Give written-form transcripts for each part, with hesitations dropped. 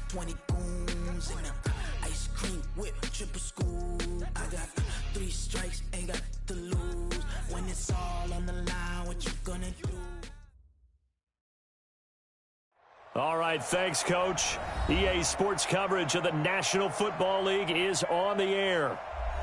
20 goons and ice cream whip, triple scoop. I got 3 strikes, ain't got to lose. When it's all on the line, what you gonna do? All right, thanks, Coach. EA Sports coverage of the National Football League is on the air.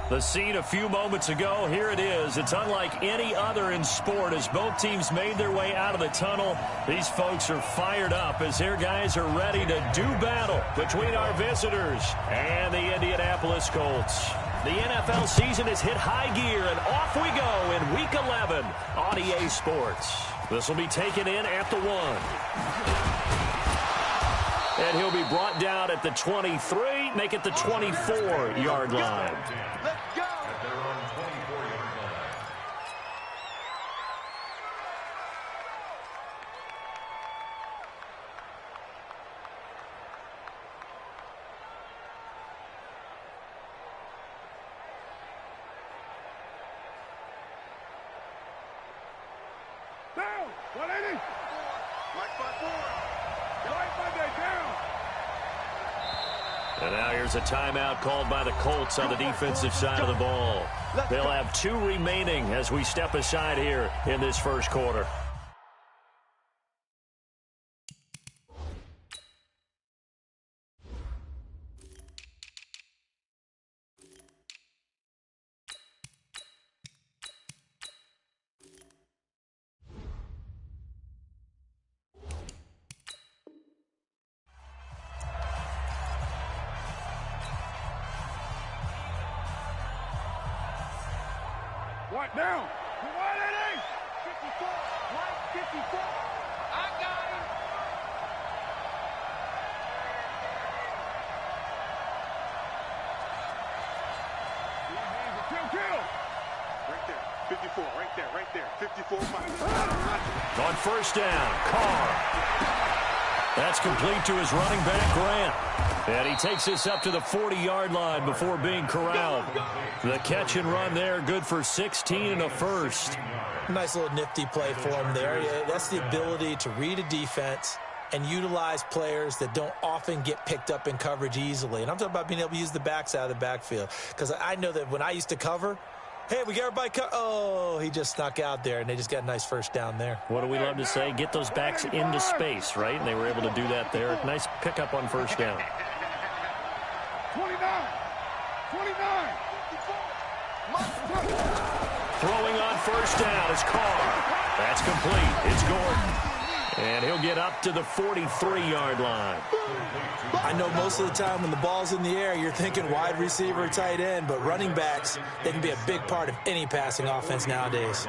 The scene a few moments ago, here it is. It's unlike any other in sport as both teams made their way out of the tunnel. These folks are fired up as their guys are ready to do battle between our visitors and the Indianapolis Colts. The NFL season has hit high gear, and off we go in Week 11 on EA Sports. This will be taken in at the 1. And he'll be brought down at the 23, make it the 24-yard line. Let's go. They're on 24-yard line. Down, 180. Right by 4. And now here's a timeout called by the Colts on the defensive side of the ball. They'll have 2 remaining as we step aside here in this first quarter. What now? 180. 54. Right, 54. I got him. Kill. Right there. 54. Right there. 54. On first down, Carr. That's complete to his running back, Grant. And he takes this up to the 40-yard line before being corralled. The catch and run there, good for 16 and a first. Nice little nifty play for him there. That's the ability to read a defense and utilize players that don't often get picked up in coverage easily. And I'm talking about being able to use the backs out of the backfield. Because I know that when I used to cover, hey, we got everybody oh, he just snuck out there, and they just got a nice first down there. What do we love to say? Get those backs into space, right? And they were able to do that there. Nice pickup on first down. 29. Throwing on first down is Carr. That's complete. It's Gordon. And he'll get up to the 43-yard line. I know most of the time when the ball's in the air, you're thinking wide receiver, tight end, but running backs, they can be a big part of any passing offense nowadays.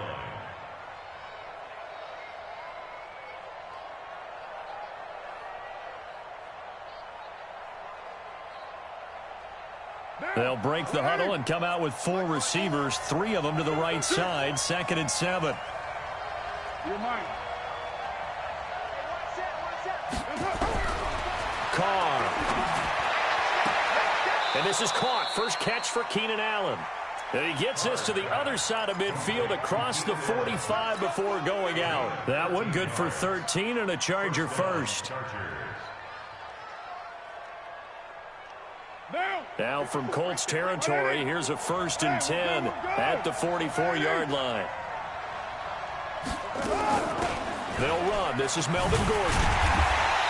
They'll break the huddle and come out with 4 receivers, 3 of them to the right side, 2nd and 7. You're mine. Carr. And this is caught. First catch for Keenan Allen. And he gets this to the other side of midfield across the 45 before going out. That one good for 13 and a Charger first. Now from Colts territory, here's a 1st and 10 at the 44-yard line. They'll run. This is Melvin Gordon.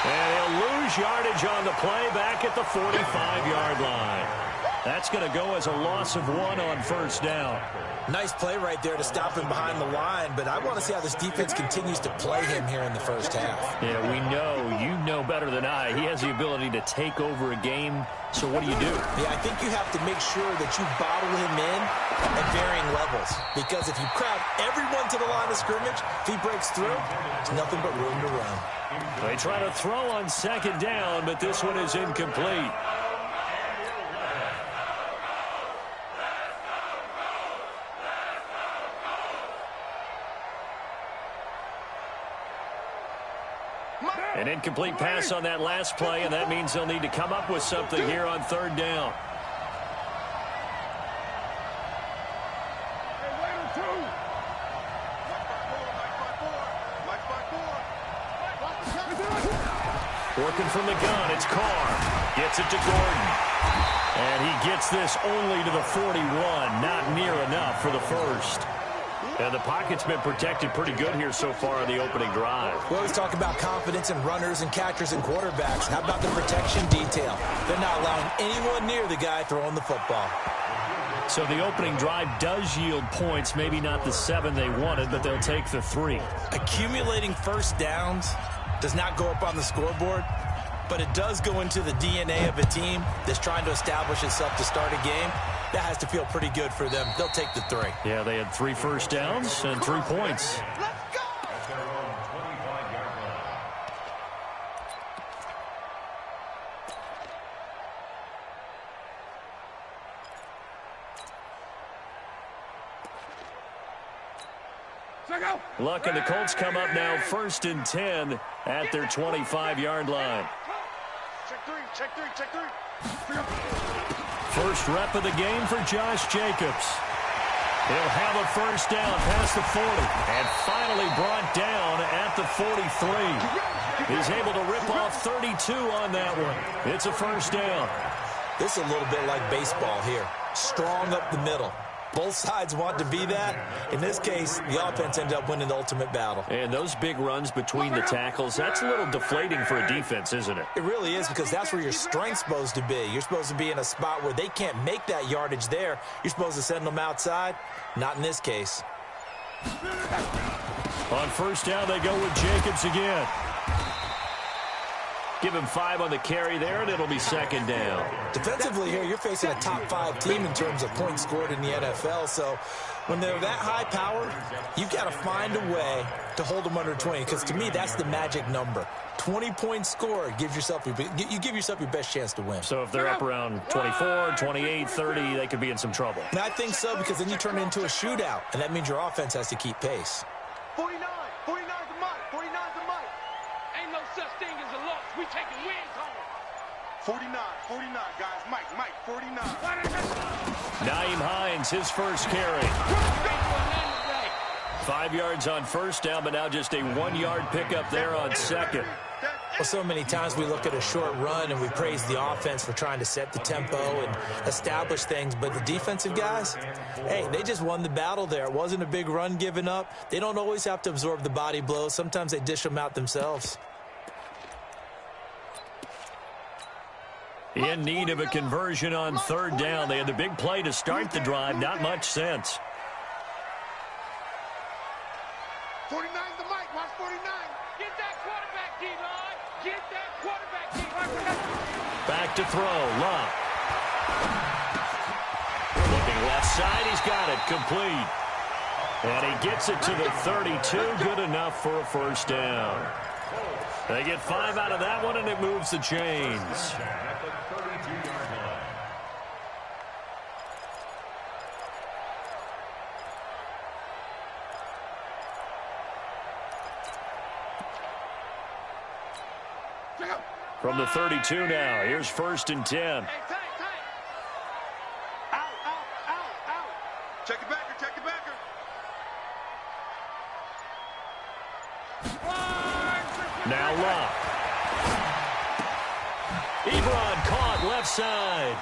And he'll lose yardage on the play back at the 45-yard line. That's going to go as a loss of 1 on first down. Nice play right there to stop him behind the line, but I want to see how this defense continues to play him here in the first half. Yeah, we know. You know better than I. He has the ability to take over a game, so what do you do? Yeah, I think you have to make sure that you bottle him in at varying levels, because if you crowd everyone to the line of scrimmage, if he breaks through, there's nothing but room to run. They try to throw on 2nd down, but this one is incomplete. An incomplete pass on that last play, and that means they'll need to come up with something here on 3rd down. Working from the gun, it's Carr. Gets it to Gordon. And he gets this only to the 41. Not near enough for the first. And the pocket's been protected pretty good here so far on the opening drive. We always talk about confidence in runners and catchers and quarterbacks. How about the protection detail? They're not allowing anyone near the guy throwing the football. So the opening drive does yield points, maybe not the 7 they wanted, but they'll take the 3. Accumulating first downs does not go up on the scoreboard, but it does go into the DNA of a team that's trying to establish itself to start a game. That has to feel pretty good for them. They'll take the 3. Yeah, they had 3 first downs and 3 points. Luck and the Colts come up now 1st and 10 at their 25-yard line. Check three. First rep of the game for Josh Jacobs. He'll have a first down past the 40 and finally brought down at the 43. He's able to rip off 32 on that one. It's a first down. This is a little bit like baseball here. Strong up the middle. Both sides want to be that. In this case, the offense ended up winning the ultimate battle. And those big runs between the tackles, that's a little deflating for a defense, isn't it? It really is, because that's where your strength's supposed to be. You're supposed to be in a spot where they can't make that yardage there. You're supposed to send them outside. Not in this case. On first down, they go with Jacobs again. Give him 5 on the carry there, and it'll be second down. Defensively here, you're facing a top-5 team in terms of points scored in the NFL. So when they're that high powered, you've got to find a way to hold them under 20. Because to me, that's the magic number. 20 points scored, you give yourself your best chance to win. So if they're up around 24, 28, 30, they could be in some trouble. And I think so, because then you turn it into a shootout, and that means your offense has to keep pace. 49's the mic. 49's the mic. Ain't no such thing as a loss. We taking wins home. 49, guys. Mike, 49. Naeem Hines, his first carry. 5 yards on first down, but now just a 1-yard pickup there on second. Well, so many times we look at a short run and we praise the offense for trying to set the tempo and establish things, but the defensive guys, hey, they just won the battle there. It wasn't a big run given up. They don't always have to absorb the body blows. Sometimes they dish them out themselves. In need of a conversion on third down. They had the big play to start the drive. Not much sense. 49's the mic. Watch 49. Get that quarterback, D-line. Get that quarterback, D-line. Back to throw. Love. Looking left side. He's got it. Complete. And he gets it to the 32. Good enough for a first down. They get 5 out of that one, and it moves the chains. From the 32 now, here's 1st and 10. Hey, Tank. Out. Check it backer. Now Love. Ebron caught left side.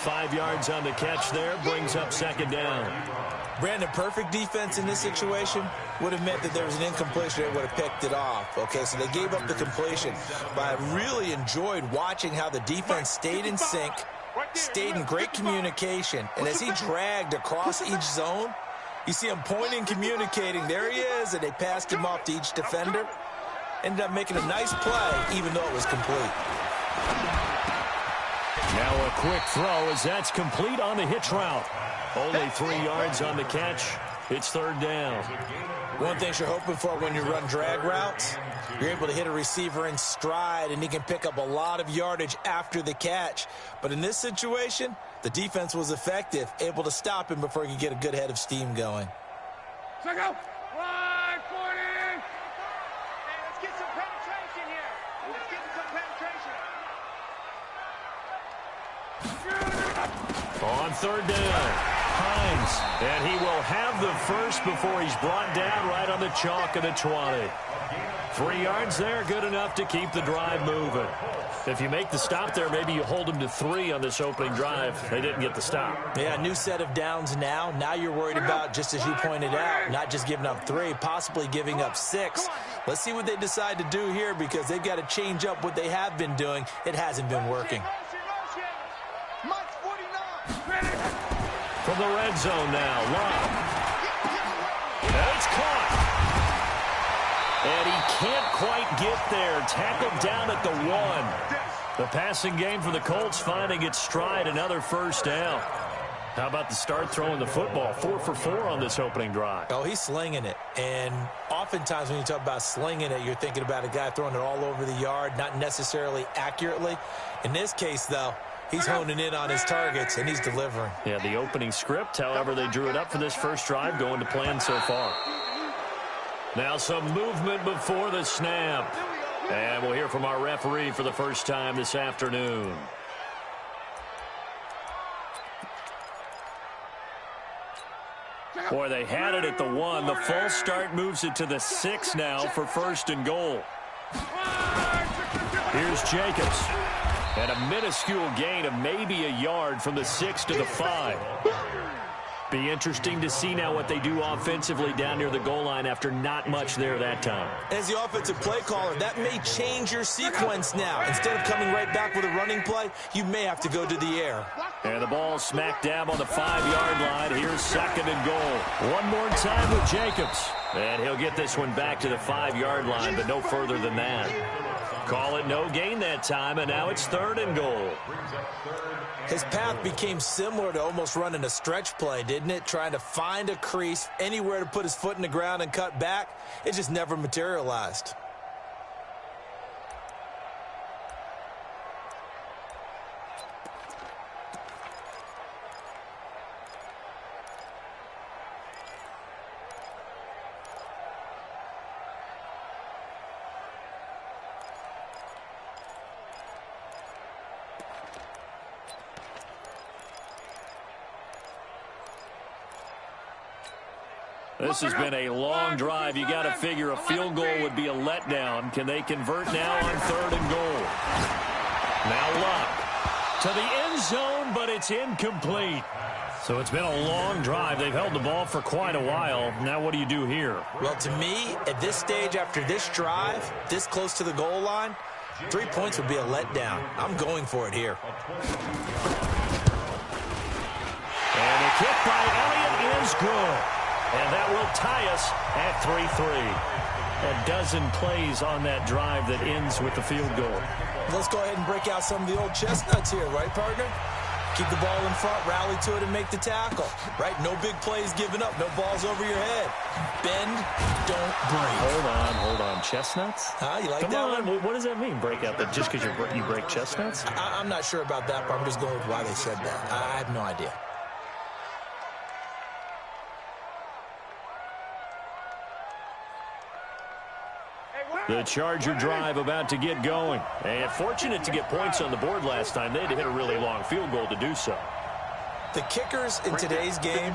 5 yards on the catch there, brings up second down. Brandon, perfect defense in this situation would have meant that there was an incompletion that would have picked it off. Okay, so they gave up the completion. But I really enjoyed watching how the defense stayed in sync, stayed in great communication. And as he dragged across each zone, you see him pointing, communicating. There he is, and they passed him off to each defender. Ended up making a nice play, even though it was complete. Now a quick throw as that's complete on the hitch route. Only 3 yards on the catch. It's third down. One thing you're hoping for when you run drag routes, you're able to hit a receiver in stride, and he can pick up a lot of yardage after the catch. But in this situation, the defense was effective, able to stop him before he could get a good head of steam going. Check out. 140. Hey, let's get some penetration here. Let's get some penetration. On third down, Hines, and he will have the first before he's brought down right on the chalk of the 20. 3 yards there, good enough to keep the drive moving. If you make the stop there, maybe you hold them to 3 on this opening drive. They didn't get the stop. Yeah, new set of downs now. Now you're worried about, just as you pointed out, not just giving up 3, possibly giving up 6. Let's see what they decide to do here, because they've got to change up what they have been doing. It hasn't been working. From the red zone now, Love. And it's caught. And he can't quite get there. Tackled down at the 1. The passing game for the Colts finding its stride, another first down. How about the start throwing the football? 4 for 4 on this opening drive. Oh, he's slinging it. And oftentimes when you talk about slinging it, you're thinking about a guy throwing it all over the yard, not necessarily accurately. In this case, though, he's honing in on his targets, and he's delivering. Yeah, the opening script, however, they drew it up for this first drive, going to plan so far. Now some movement before the snap. And we'll hear from our referee for the first time this afternoon. Boy, they had it at the 1. The false start moves it to the 6 now for 1st and goal. Here's Jacobs. And a minuscule gain of maybe a yard from the 6 to the 5. Be interesting to see now what they do offensively down near the goal line after not much there that time. As the offensive play caller, that may change your sequence now. Instead of coming right back with a running play, you may have to go to the air. And the ball smack dab on the 5-yard line. Here's 2nd and goal. One more time with Jacobs. And he'll get this one back to the 5-yard line, but no further than that. Call it no gain that time, and now it's 3rd and goal. His path became similar to almost running a stretch play, didn't it? Trying to find a crease, anywhere to put his foot in the ground and cut back. It just never materialized. This has been a long drive. You got to figure a field goal would be a letdown. Can they convert now on 3rd and goal? Now Luck to the end zone, but it's incomplete. So it's been a long drive. They've held the ball for quite a while. Now what do you do here? Well, to me, at this stage, after this drive, this close to the goal line, 3 points would be a letdown. I'm going for it here. And a kick by Elliott is good. And that will tie us at 3-3. A dozen plays on that drive that ends with the field goal. Let's go ahead and break out some of the old chestnuts here, right, partner? Keep the ball in front, rally to it, and make the tackle. Right? No big plays given up, no balls over your head. Bend, don't break. Hold on. Chestnuts? Huh? You like Come that on. one? What does that mean, break out? Just because you break chestnuts? I'm not sure about that, but I'm just going with why they said that. I have no idea. The Charger drive about to get going. And fortunate to get points on the board last time. They had to hit a really long field goal to do so. The kickers in today's game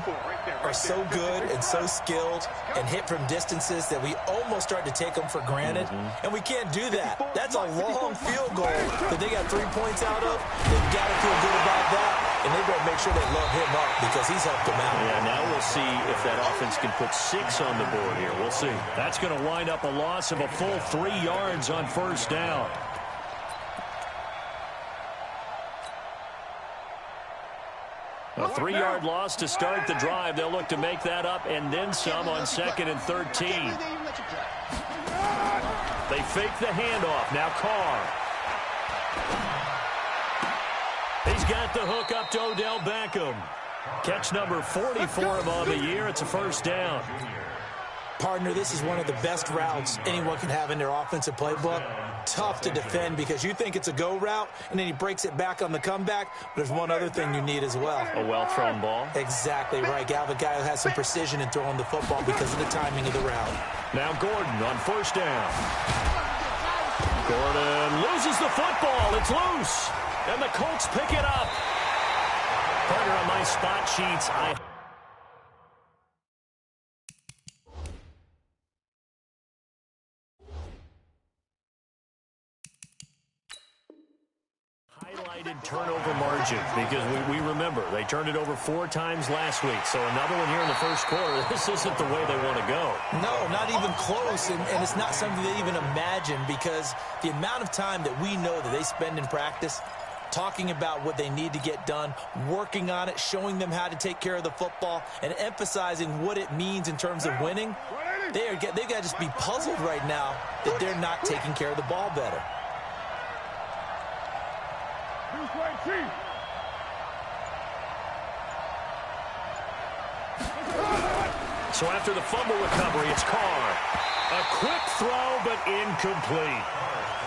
are so good and so skilled and hit from distances that we almost start to take them for granted. And we can't do that. That's a long field goal that they got 3 points out of. They've got to feel good about that. And they better make sure they load him up because he's helped them out. Yeah, now we'll see if that offense can put 6 on the board here. We'll see. That's going to wind up a loss of a full 3 yards on 1st down. A 3-yard loss to start the drive. They'll look to make that up and then some on 2nd and 13. They fake the handoff. Now Carr. He's got the hook up to Odell Beckham. Catch number 40 for him on the year. It's a 1st down. Partner, this is one of the best routes anyone can have in their offensive playbook. Tough to defend because you think it's a go route, and then he breaks it back on the comeback. But there's one other thing you need as well. A well-thrown ball. Exactly right. Gal, the guy who has some precision in throwing the football because of the timing of the route. Now Gordon on 1st down. Gordon loses the football. It's loose. And the Colts pick it up. Partner, on my spot sheets, imagine, because we remember they turned it over 4 times last week. So another one here in the first quarter. This isn't the way they want to go. No, not even close, and it's not something they even imagine, because the amount of time that we know that they spend in practice talking about what they need to get done, working on it, showing them how to take care of the football, and emphasizing what it means in terms of winning, they've got to just be puzzled right now that they're not taking care of the ball better. So after the fumble recovery, it's Carr. A quick throw, but incomplete.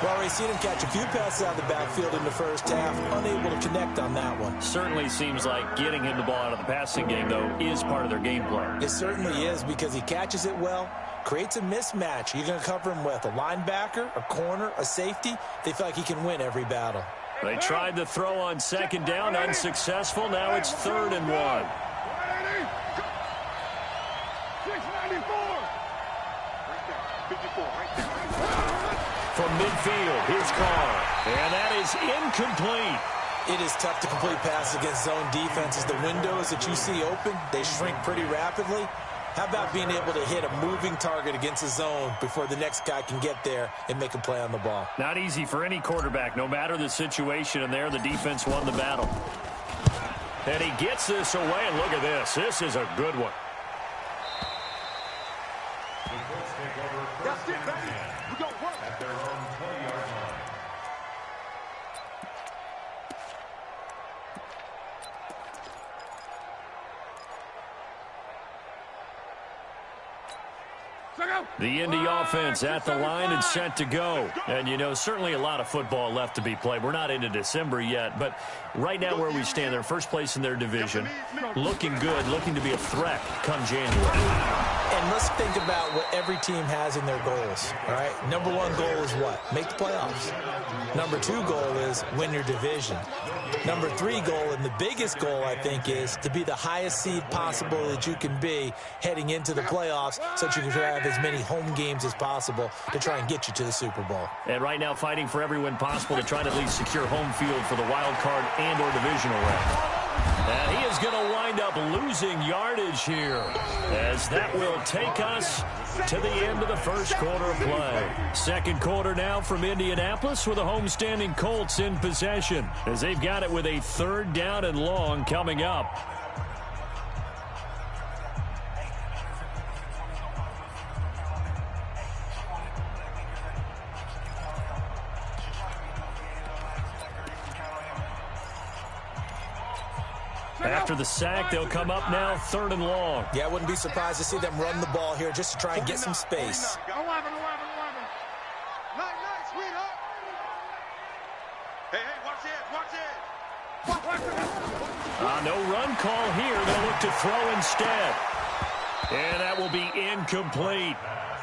Well, we've seen him catch a few passes out of the backfield in the first half, unable to connect on that one. Certainly seems like getting him the ball out of the passing game, though, is part of their game plan. It certainly is, because he catches it well, creates a mismatch. You're going to cover him with a linebacker, a corner, a safety. They feel like he can win every battle. They tried the throw on second down, unsuccessful. Now it's 3rd and 1. From midfield, here's Carr. And that is incomplete. It is tough to complete passes against zone defenses. The windows that you see open, they shrink pretty rapidly. How about being able to hit a moving target against a zone before the next guy can get there and make a play on the ball? Not easy for any quarterback, no matter the situation, and there the defense won the battle. And he gets this away, and look at this. This is a good one. That's it, baby. We don't work. At their own 20-yard line. The Indy offense at the line and set to go. And, you know, certainly a lot of football left to be played. We're not into December yet, but right now where we stand, they're first place in their division. Looking good, looking to be a threat come January. And let's think about what every team has in their goals, all right? Number 1 goal is what? Make the playoffs. Number 2 goal is win your division. Number 3 goal, and the biggest goal, I think, is to be the highest seed possible that you can be heading into the playoffs, so that you can have as many home games as possible to try and get you to the Super Bowl. And right now fighting for every win possible to try to at least secure home field for the wild card and or divisional round. And he is going to wind up losing yardage here, as that will take us to the end of the first quarter of play. Second quarter now from Indianapolis with the homestanding Colts in possession, as they've got it with a 3rd down and long coming up. After the sack, they'll come up now 3rd and long. Yeah, I wouldn't be surprised to see them run the ball here just to try and get some space. 11. Night, sweetheart. Hey, watch it. No run call here. They'll look to throw instead. And that will be incomplete.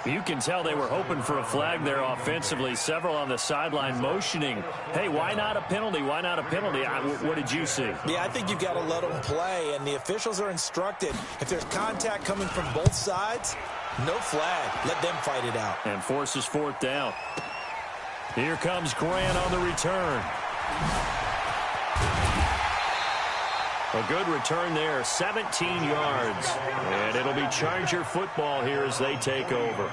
You can tell they were hoping for a flag there offensively. Several on the sideline motioning, hey, why not a penalty? Why not a penalty? What did you see? Yeah, I think you've got to let them play, and the officials are instructed. If there's contact coming from both sides, no flag. Let them fight it out. And forces 4th down. Here comes Grant on the return. A good return there, 17 yards. And it'll be Charger football here as they take over.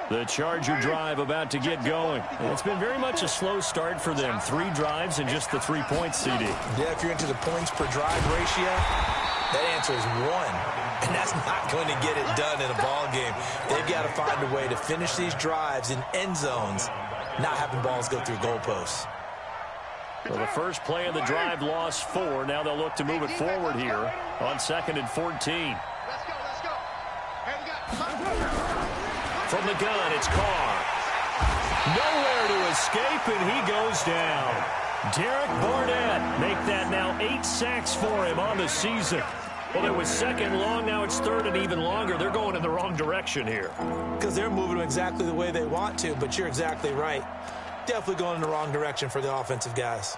The Charger drive about to get going. It's been very much a slow start for them. 3 drives and just the 3 points, CD. Yeah, if you're into the points per drive ratio, that answer is 1. And that's not going to get it done in a ball game. They've got to find a way to finish these drives in end zones, not having balls go through goalposts. Well, the first play of the drive lost 4. Now they'll look to move it forward here on 2nd and 14. Let's go. Hey, we got... From the gun, it's Carr. Nowhere to escape, and he goes down. Derek Barnett make that now 8 sacks for him on the season. Well, it was 2nd long, now it's 3rd and even longer. They're going in the wrong direction here. Because they're moving exactly the way they want to, but you're exactly right. Definitely going in the wrong direction for the offensive guys.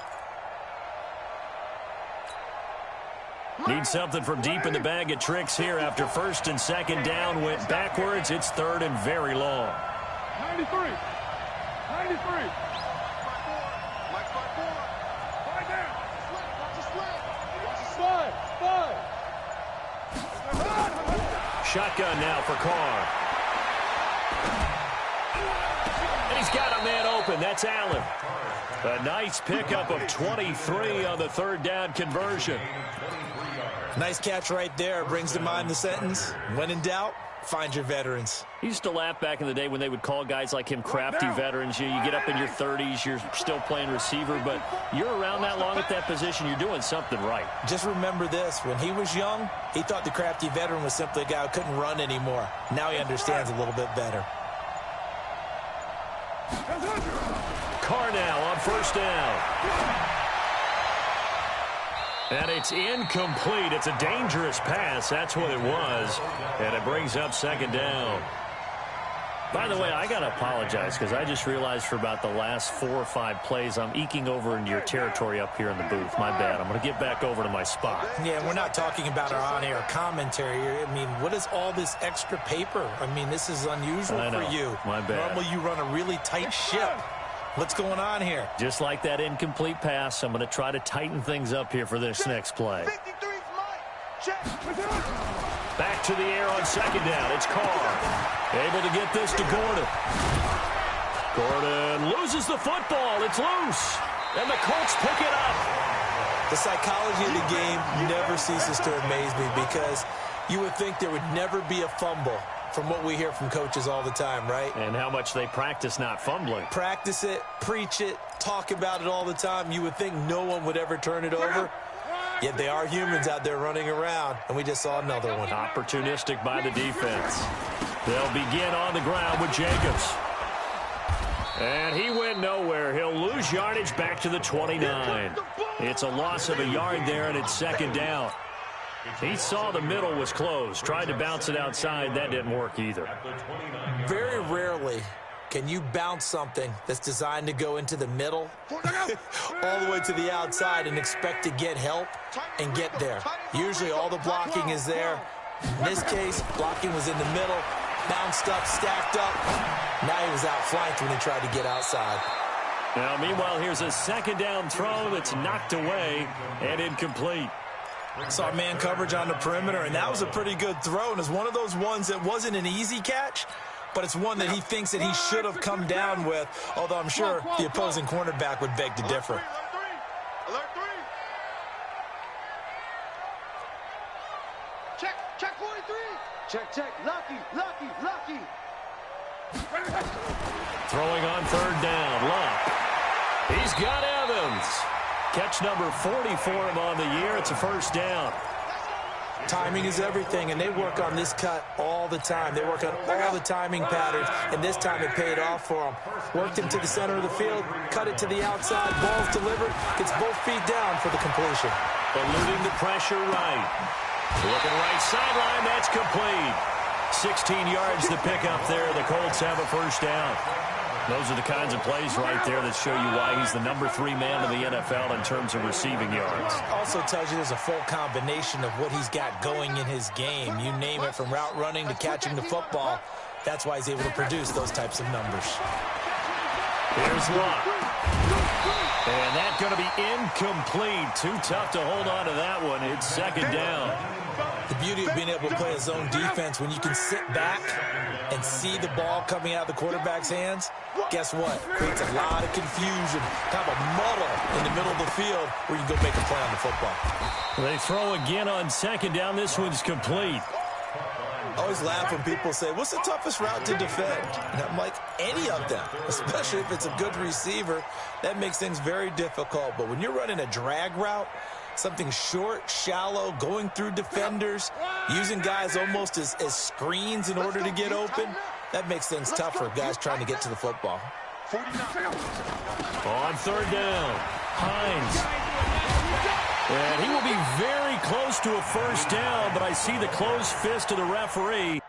Need something from deep in the bag of tricks here after first and second down went backwards. It's third and very long. 93. 93. Shotgun now for Carr. And he's got a man open. That's Allen. A nice pickup of 23 on the third down conversion. Nice catch right there. Brings to mind the sentence, when in doubt, find your veterans. He used to laugh back in the day when they would call guys like him crafty veterans. You get up in your 30s, you're still playing receiver, but you're around that long at that position, you're doing something right. Just remember this. When he was young, he thought the crafty veteran was simply a guy who couldn't run anymore. Now he understands a little bit better. Carr now on first down. And it's incomplete. It's a dangerous pass. That's what it was. And it brings up second down. By the way, I got to apologize because I just realized for about the last 4 or 5 plays, I'm eking over into your territory up here in the booth. My bad. I'm going to get back over to my spot. Yeah, we're not talking about our on-air commentary. I mean, what is all this extra paper? I mean, this is unusual for you. My bad. Normally you run a really tight ship. What's going on here? Just like that incomplete pass, I'm going to try to tighten things up here for this next play. Back to the air on second down. It's Carr. Able to get this to Gordon. Gordon loses the football. It's loose. And the Colts pick it up. The psychology of the game never ceases to amaze me because you would think there would never be a fumble from what we hear from coaches all the time, right? And how much they practice not fumbling. Practice it, preach it, talk about it all the time. You would think no one would ever turn it over. Yet they are humans out there running around, and we just saw another one. Opportunistic by the defense. They'll begin on the ground with Jacobs. And he went nowhere. He'll lose yardage back to the 29. It's a loss of a yard there, and it's second down. He saw the middle was closed, tried to bounce it outside. That didn't work either. Very rarely can you bounce something that's designed to go into the middle all the way to the outside and expect to get help and get there. Usually all the blocking is there. In this case, blocking was in the middle, bounced up, stacked up. Now he was outflanked when he tried to get outside. Now, meanwhile, here's a second down throw that's knocked away and incomplete. Saw man coverage on the perimeter, and that was a pretty good throw. And it's one of those ones that wasn't an easy catch, but it's one that he thinks that he should have come down with, although I'm sure the opposing cornerback would beg to differ. Alert 3. Check 43. Check. Lucky. Throwing on third down. Luck. He's got Evans. Catch number 40 for him on the year. It's a first down. Timing is everything, and they work on this cut all the time. They work on all the timing patterns, and this time it paid off for them. Worked him to the center of the field, cut it to the outside, ball's delivered, gets both feet down for the completion. Eluding the pressure right. Looking right sideline, that's complete. 16 yards to pick up there. The Colts have a first down. Those are the kinds of plays right there that show you why he's the number 3 man in the NFL in terms of receiving yards. Also tells you there's a full combination of what he's got going in his game. You name it, from route running to catching the football. That's why he's able to produce those types of numbers. Here's Luck. And that's going to be incomplete. Too tough to hold on to that one. It's second down. The beauty of being able to play a zone defense, when you can sit back and see the ball coming out of the quarterback's hands, guess what? Creates a lot of confusion, kind of a muddle in the middle of the field where you can go make a play on the football. They throw again on second down. This one's complete. I always laugh when people say, what's the toughest route to defend? And I'm like, any of them, especially if it's a good receiver. That makes things very difficult. But when you're running a drag route, something short, shallow, going through defenders, using guys almost as screens in order to get open, that makes things tougher, guys trying to get to the football. On third down, Hines. And he will be very close to a first down, but I see the closed fist of the referee.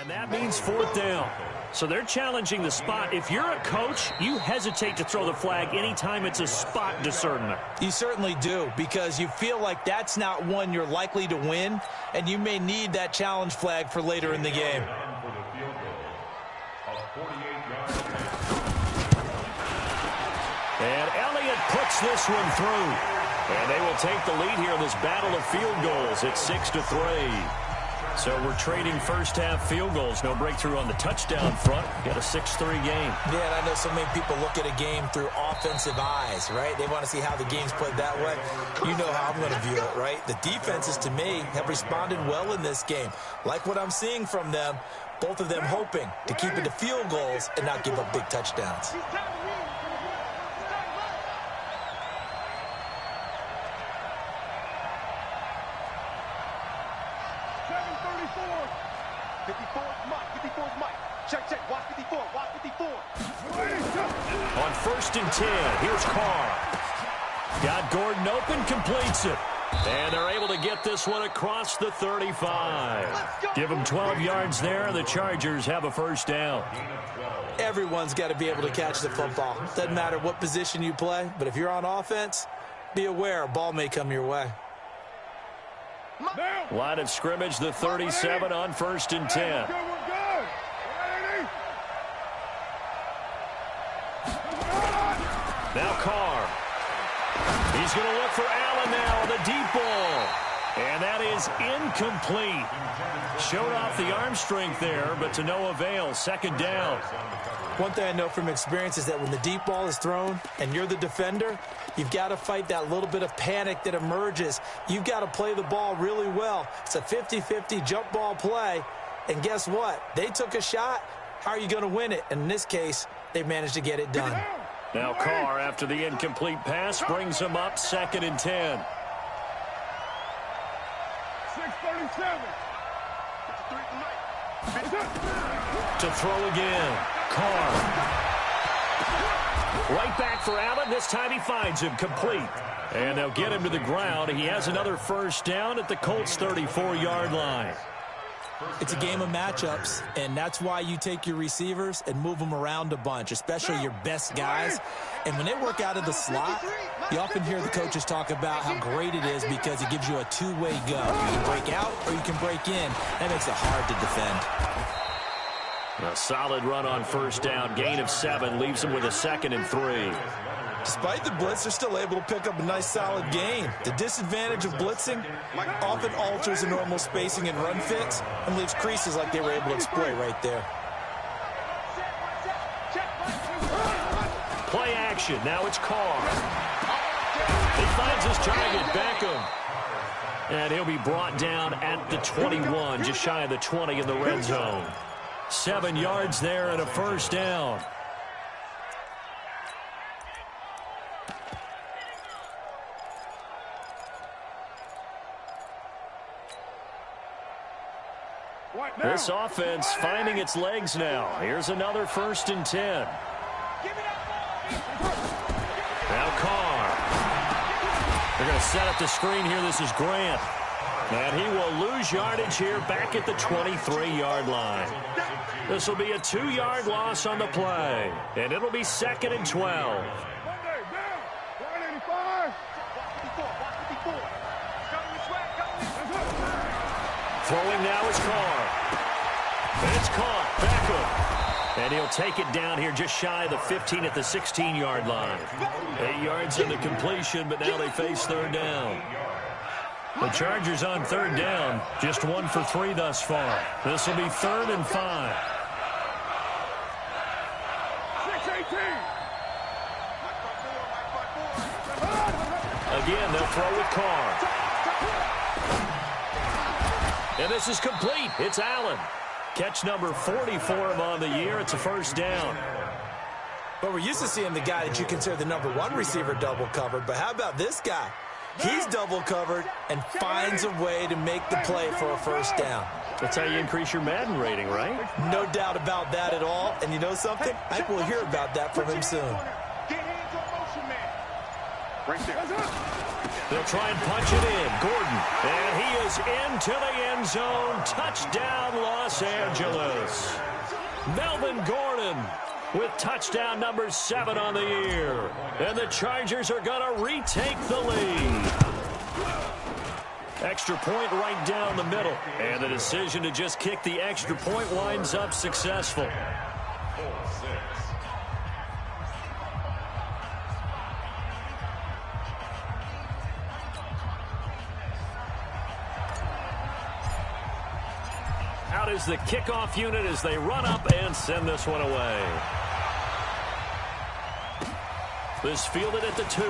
And that means fourth down. So they're challenging the spot. If you're a coach, you hesitate to throw the flag anytime it's a spot discernment. You certainly do, because you feel like that's not one you're likely to win, and you may need that challenge flag for later in the game. And Elliott puts this one through. And they will take the lead here in this battle of field goals. It's 6-3. So we're trading first-half field goals. No breakthrough on the touchdown front. Got a 6-3 game. Yeah, and I know so many people look at a game through offensive eyes, right? They want to see how the game's played that way. You know how I'm going to view it, right? The defenses, to me, have responded well in this game. Like what I'm seeing from them, both of them hoping to keep it to field goals and not give up big touchdowns. 54's Mike. Check. Watch 54. On 1st and 10, here's Carr. Got Gordon open, completes it. And they're able to get this one across the 35. Give them 12 yards there. The Chargers have a first down. Everyone's got to be able to catch the football. Doesn't matter what position you play, but if you're on offense, be aware a ball may come your way. Line of scrimmage, the 37 on 1st and 10. Now Carr. He's going to look for Allen now, the deep ball. And that is incomplete. Showed off the arm strength there, but to no avail. Second down. One thing I know from experience is that when the deep ball is thrown and you're the defender, you've got to fight that little bit of panic that emerges. You've got to play the ball really well. It's a 50-50 jump ball play. And guess what? They took a shot. How are you going to win it? And in this case, they managed to get it done. Now Carr, after the incomplete pass, brings him up 2nd and 10. 6:37. To throw again. Carr. Right back for Allen. This time he finds him complete. And they'll get him to the ground. He has another first down at the Colts' 34-yard line. It's a game of matchups, and that's why you take your receivers and move them around a bunch, especially your best guys. And when they work out of the slot, you often hear the coaches talk about how great it is because it gives you a two-way go. You can break out or you can break in. That makes it hard to defend. A solid run on first down. Gain of 7 leaves them with a 2nd and 3. Despite the blitz, they're still able to pick up a nice, solid gain. The disadvantage of blitzing often alters the normal spacing and run fits and leaves creases like they were able to exploit right there. Play action. Now it's Carr. He finds his target, Beckham. And he'll be brought down at the 21, just shy of the 20 in the red zone. 7 yards there and a first down. This offense finding its legs now. Here's another 1st and 10. Now Carr. They're going to set up the screen here. This is Grant. And he will lose yardage here back at the 23-yard line. This will be a 2-yard loss on the play. And it'll be 2nd and 12. Throwing now is Carr. And it's caught. Beckham. And he'll take it down here just shy of the 15 at the 16-yard line. 8 yards in the completion, but now they face 3rd down. The Chargers on 3rd down, just 1 for 3 thus far. This will be 3rd and 5. 6:18. Again, they'll throw with Carr. And this is complete. It's Allen. Catch number 40 for him on the year. It's a first down. But we're used to seeing the guy that you consider the number 1 receiver double covered. But how about this guy? He's double covered and finds a way to make the play for a first down. That's how you increase your Madden rating, right? No doubt about that at all. And you know something? I think we'll hear about that from him soon. Get hands on motion, man. Right there. They'll try and punch it in. Gordon. And he is into the end zone. Touchdown, Los Angeles. Melvin Gordon with touchdown number 7 on the year. And the Chargers are going to retake the lead. Extra point right down the middle. And the decision to just kick the extra point winds up successful. Out is the kickoff unit as they run up and send this one away. This fielded at the 2.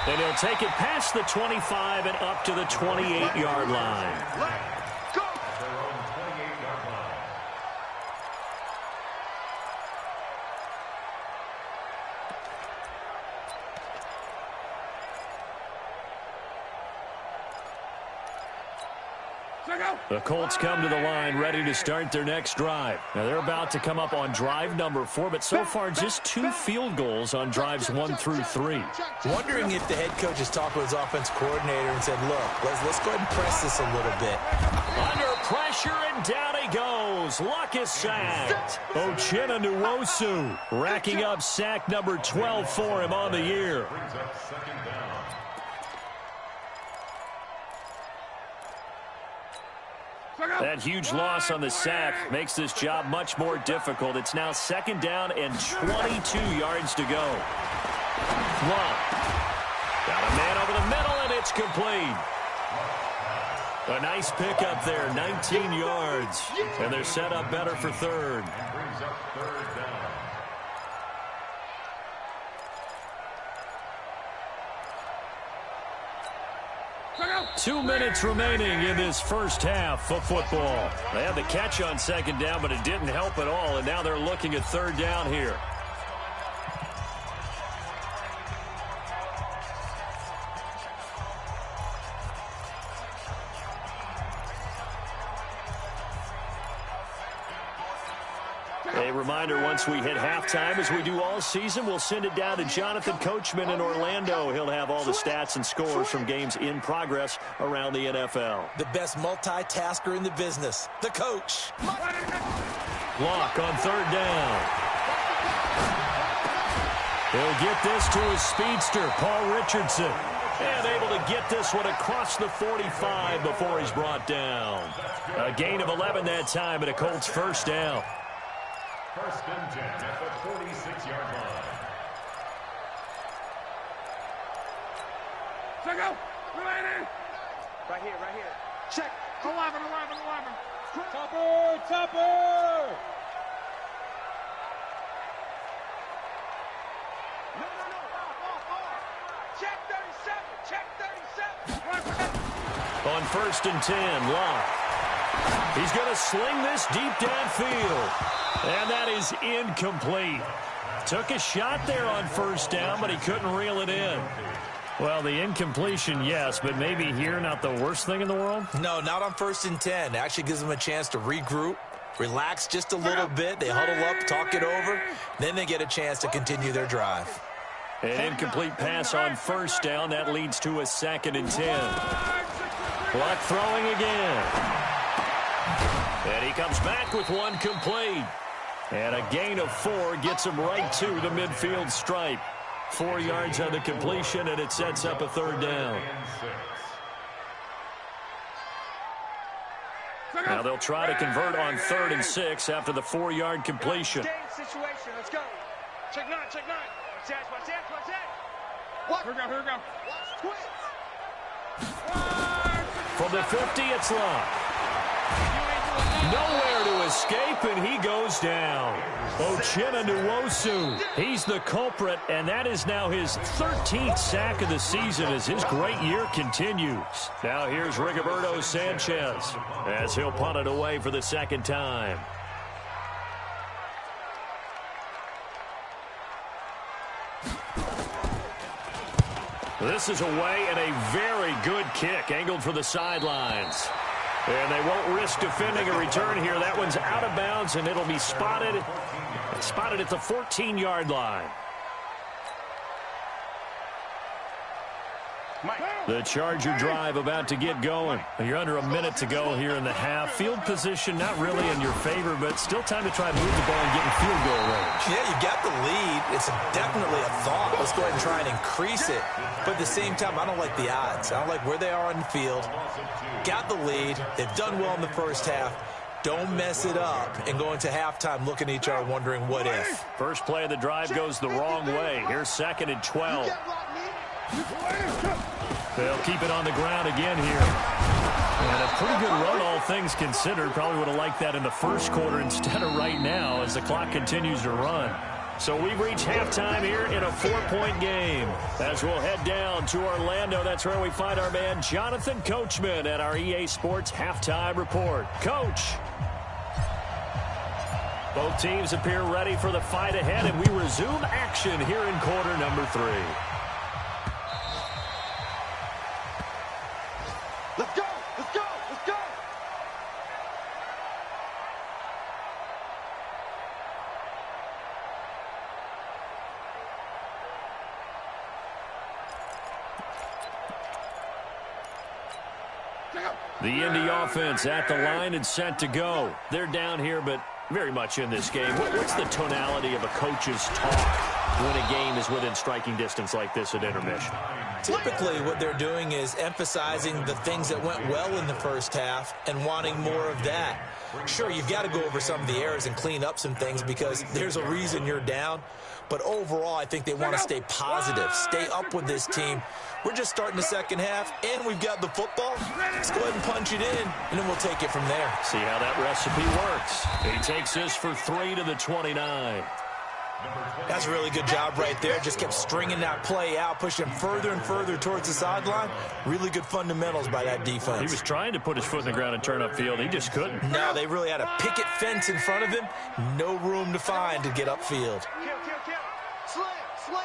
And he'll take it past the 25 and up to the 28-yard line. Go! The Colts come to the line ready to start their next drive. Now they're about to come up on drive number 4, but so far just 2 field goals on drives 1 through 3. Wondering if the head coach has talked with his offense coordinator and said, look, let's go ahead and press this a little bit. Under pressure, and down he goes. Luck is sacked. Uchenna Nwosu racking up sack number 12 for him on the year. That huge loss on the sack makes this job much more difficult. It's now 2nd down and 22 yards to go. Long. Got a man over the middle, and it's complete. A nice pickup there, 19 yards. And they're set up better for 3rd. 2 minutes remaining in this first half of football. They had the catch on 2nd down, but it didn't help at all, and now they're looking at 3rd down here. A reminder, once we hit halftime, as we do all season, we'll send it down to Jonathan Coachman in Orlando. He'll have all the stats and scores from games in progress around the NFL. The best multitasker in the business, the coach. Lock on 3rd down. He'll get this to his speedster, Paul Richardson. And able to get this one across the 45 before he's brought down. A gain of 11 that time, and a Colts first down. 1st and 10 at the 46-yard line. Check out. Right here. Check. 11. Topper. No. Off. Check 37. On 1st and 10, Locke. He's going to sling this deep downfield. And that is incomplete. Took a shot there on 1st down, but he couldn't reel it in. Well, the incompletion, yes, but maybe here not the worst thing in the world? No, not on 1st and 10. It actually gives them a chance to regroup, relax just a little bit. They huddle up, talk it over. Then they get a chance to continue their drive. An incomplete pass on 1st down. That leads to a 2nd and 10. Luck throwing again. And he comes back with one complete. And a gain of 4 gets him right to the midfield stripe. 4 yards on the completion, and it sets up a 3rd down. Now they'll try to convert on 3rd and 6 after the 4-yard completion. Situation. Let's go. Check 9. Watch that. Here we go. Watch twist. From the 50, it's Locke. Nowhere to escape, and he goes down. Uchenna Nwosu, he's the culprit, and that is now his 13th sack of the season as his great year continues. Now here's Rigoberto Sanchez as he'll punt it away for the 2nd time. This is away and a very good kick, angled for the sidelines. And they won't risk defending a return here. That one's out of bounds, and it'll be spotted at the 14-yard line. The Charger drive about to get going. You're under a minute to go here in the half. Field position not really in your favor, but still time to try and move the ball and get in field goal range. Yeah, you got the lead. It's definitely a thought. Let's go ahead and try and increase it. But at the same time, I don't like the odds. I don't like where they are on the field. Got the lead. They've done well in the first half. Don't mess it up and go into halftime looking at each other wondering what if. First play of the drive goes the wrong way. Here's 2nd and 12. They'll keep it on the ground again here. And a pretty good run, all things considered. Probably would have liked that in the first quarter instead of right now as the clock continues to run. So we've reached halftime here in a 4-point game. As we'll head down to Orlando, that's where we find our man Jonathan Coachman at our EA Sports Halftime Report. Coach. Both teams appear ready for the fight ahead, and we resume action here in quarter number 3. Let's go! Let's go! Let's go! The Indy offense at the line and set to go. They're down here, but very much in this game. What's the tonality of a coach's talk when a game is within striking distance like this at intermission? Typically, what they're doing is emphasizing the things that went well in the first half and wanting more of that. Sure, you've got to go over some of the errors and clean up some things because there's a reason you're down. But overall, I think they want to stay positive, stay up with this team. We're just starting the second half, and we've got the football. Let's go ahead and punch it in, and then we'll take it from there. See how that recipe works. He takes this for 3 to the 29. That's a really good job right there. Just kept stringing that play out, pushing further and further towards the sideline. Really good fundamentals by that defense. He was trying to put his foot in the ground and turn upfield. He just couldn't. No, they really had a picket fence in front of him. No room to find to get upfield. Slam! Slam!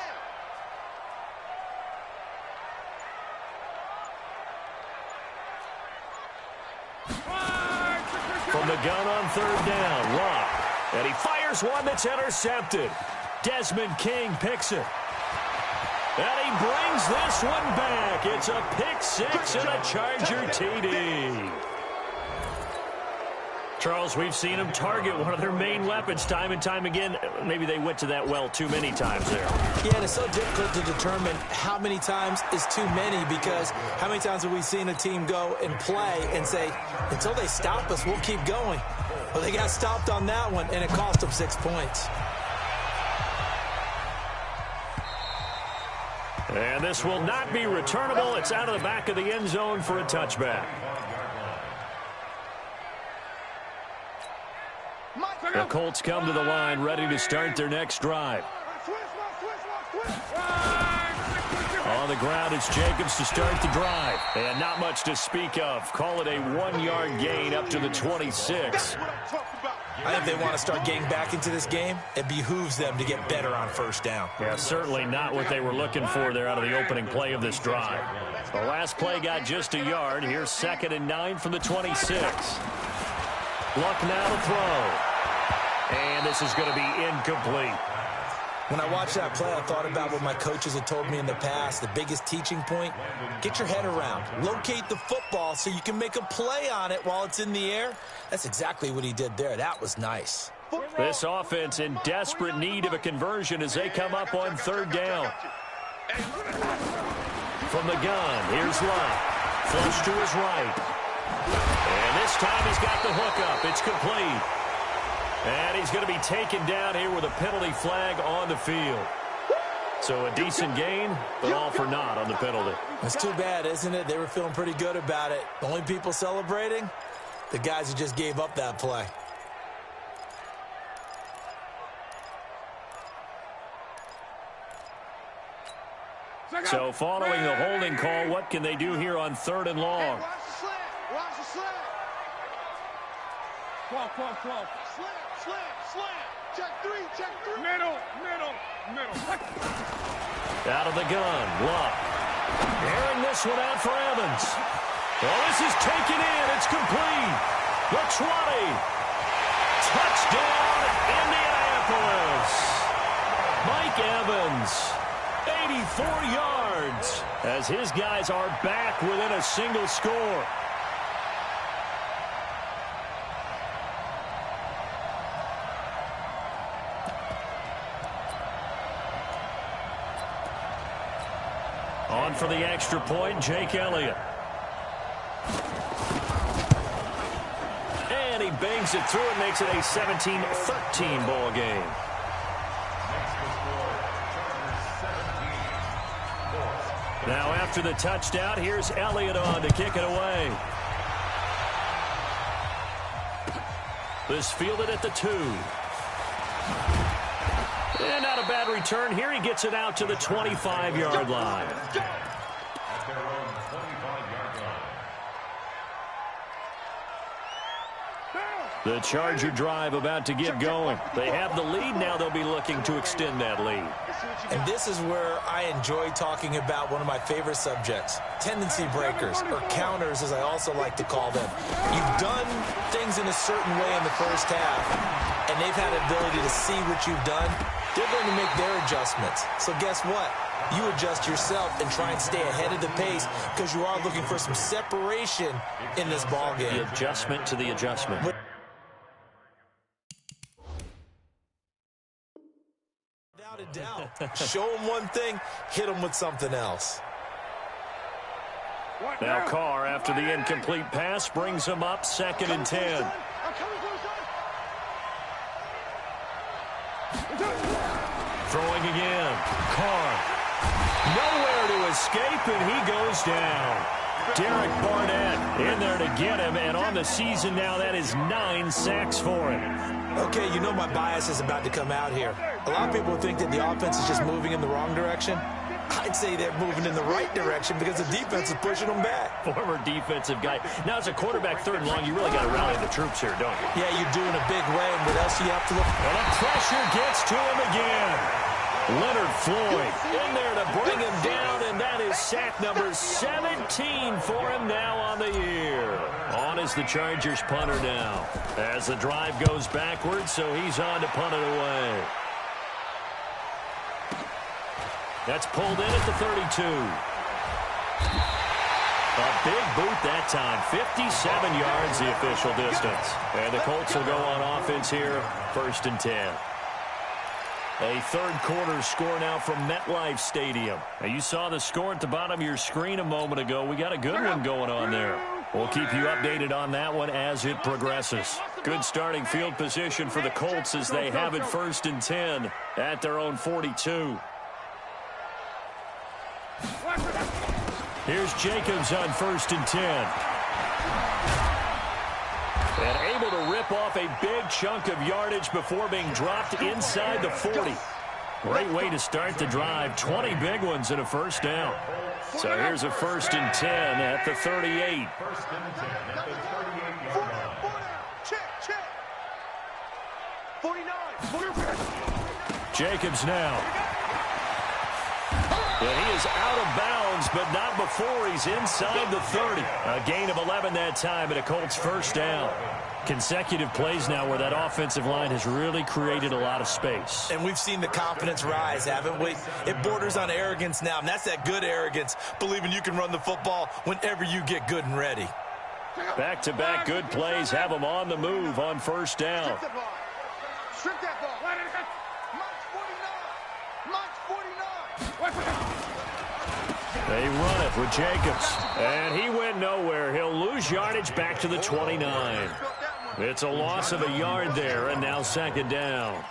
From the gun on 3rd down, Locke. And he fires one that's intercepted. Desmond King picks it. And he brings this one back. It's a pick 6 and a Charger TD. Charles, we've seen them target one of their main weapons time and time again. Maybe they went to that well too many times there. Yeah, and it's so difficult to determine how many times is too many because how many times have we seen a team go and play and say, until they stop us, we'll keep going. Well, they got stopped on that one, and it cost them 6 points. And this will not be returnable. It's out of the back of the end zone for a touchback. The Colts come to the line, ready to start their next drive. On the ground, it's Jacobs to start the drive. And not much to speak of. Call it a 1-yard gain up to the 26. I think they want to start getting back into this game. It behooves them to get better on 1st down. Yeah, certainly not what they were looking for there out of the opening play of this drive. The last play got just a yard. Here's 2nd and 9 from the 26. Luck now to throw. And this is going to be incomplete. When I watched that play, I thought about what my coaches had told me in the past. The biggest teaching point, get your head around. Locate the football so you can make a play on it while it's in the air. That's exactly what he did there. That was nice. This offense in desperate need of a conversion as they come up on 3rd down. From the gun, here's Lott. Flush to his right. And this time he's got the hook up. It's complete. And he's going to be taken down here with a penalty flag on the field. So a decent gain, but all for naught on the penalty. It's too bad, isn't it? They were feeling pretty good about it. The only people celebrating, the guys who just gave up that play. So following the holding call, what can they do here on 3rd and long? Watch the slant. Watch the slant. Slam. Check three. Middle. Out of the gun, Luck. Airing this one out for Evans. Well, this is taken in. It's complete. The 20. Touchdown, Indianapolis. Mike Evans. 84 yards as his guys are back within a single score. On for the extra point, Jake Elliott. And he bangs it through and makes it a 17-13 ball game. Now after the touchdown, here's Elliott on to kick it away. This fielded at the 2. And not a bad return here. He gets it out to the 25-yard line. At their own 25-yard line. The Charger drive about to get going. They have the lead. Now they'll be looking to extend that lead. And this is where I enjoy talking about one of my favorite subjects, tendency breakers, or counters as I also like to call them. You've done things in a certain way in the first half, and they've had an ability to see what you've done. They're going to make their adjustments. So guess what? You adjust yourself and try and stay ahead of the pace because you are looking for some separation in this ball game. The adjustment to the adjustment. Without a doubt. Show them one thing, hit them with something else. Now Carr, after the incomplete pass, brings him up 2nd and 10. Throwing again. Carr. Nowhere to escape, and he goes down. Derek Barnett in there to get him, and on the season now, that is 9 sacks for him. Okay, you know my bias is about to come out here. A lot of people think that the offense is just moving in the wrong direction. I'd say they're moving in the right direction because the defense is pushing them back. Former defensive guy. Now, as a quarterback 3rd and long, you really got to rally the troops here, don't you? Yeah, you do in a big way, and what else do you have to look for? And the pressure gets to him again. Leonard Floyd in there to bring him down, and that is sack number 17 for him now on the year. On is the Chargers punter now. As the drive goes backwards, so he's on to punt it away. That's pulled in at the 32. A big boot that time. 57 yards the official distance. And the Colts will go on offense here, 1st and 10. A 3rd quarter score now from MetLife Stadium. Now, you saw the score at the bottom of your screen a moment ago. We got a good one going on there. We'll keep you updated on that one as it progresses. Good starting field position for the Colts as they have it 1st and 10 at their own 42. Here's Jacobs on 1st and 10. And able to rip off a big chunk of yardage before being dropped inside the 40. Great way to start the drive. 20 big ones and a 1st down. So here's a 1st and 10 at the 38. 1st and 10 at the 38-yard line. Check. 49. Jacobs now. And he is out of bounds, but not before he's inside the 30. A gain of 11 that time, and a Colts 1st down. Consecutive plays now where that offensive line has really created a lot of space. And we've seen the confidence rise, haven't we? It borders on arrogance now, and that's that good arrogance, believing you can run the football whenever you get good and ready. Back-to-back good plays have them on the move on 1st down. Strip that ball. Mike's 49. They run it with Jacobs. And he went nowhere. He'll lose yardage back to the 29. It's a loss of a yard there, and now 2nd down.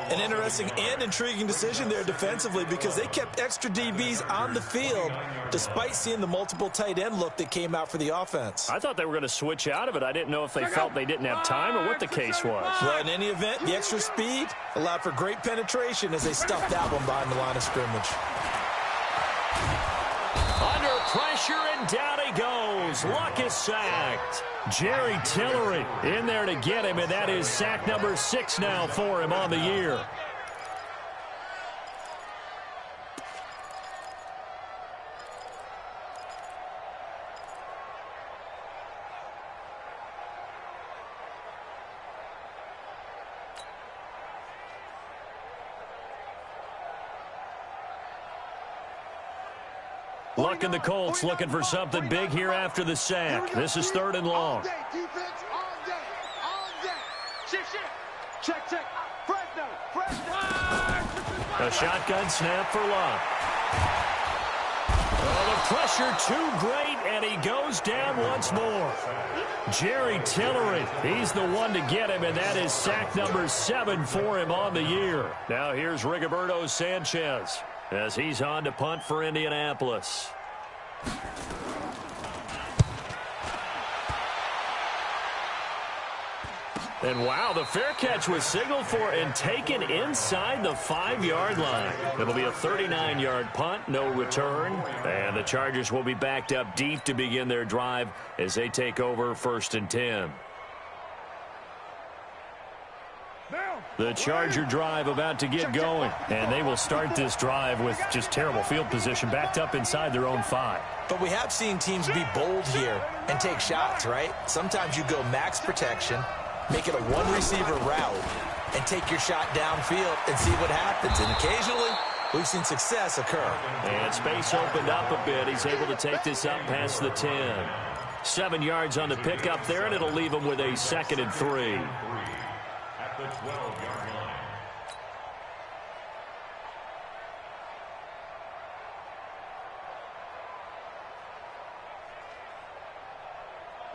An interesting and intriguing decision there defensively because they kept extra DBs on the field despite seeing the multiple tight end look that came out for the offense. I thought they were going to switch out of it. I didn't know if they felt they didn't have time or what the case was. Well, in any event, the extra speed allowed for great penetration as they stuffed that one behind the line of scrimmage. Under pressure, and down he goes. Luck is sacked. Jerry Tillery in there to get him, and that is sack number 6 now for him on the year. Luck and the Colts looking for something big here after the sack. This is 3rd and long. All day, defense, all day, all day. Shift. Check. Fresno. A shotgun snap for Luck. Oh, the pressure too great, and he goes down once more. Jerry Tillery, he's the one to get him, and that is sack number 7 for him on the year. Now here's Rigoberto Sanchez as he's on to punt for Indianapolis. And wow, the fair catch was signaled for and taken inside the 5-yard line. It'll be a 39-yard punt, no return. And the Chargers will be backed up deep to begin their drive as they take over 1st and 10. The Charger drive about to get going. And they will start this drive with just terrible field position, backed up inside their own 5. But we have seen teams be bold here and take shots, right? Sometimes you go max protection, make it a one-receiver route, and take your shot downfield and see what happens. And occasionally, we've seen success occur. And space opened up a bit. He's able to take this up past the 10. 7 yards on the pickup there, and it'll leave him with a 2nd and 3. At the 12-yard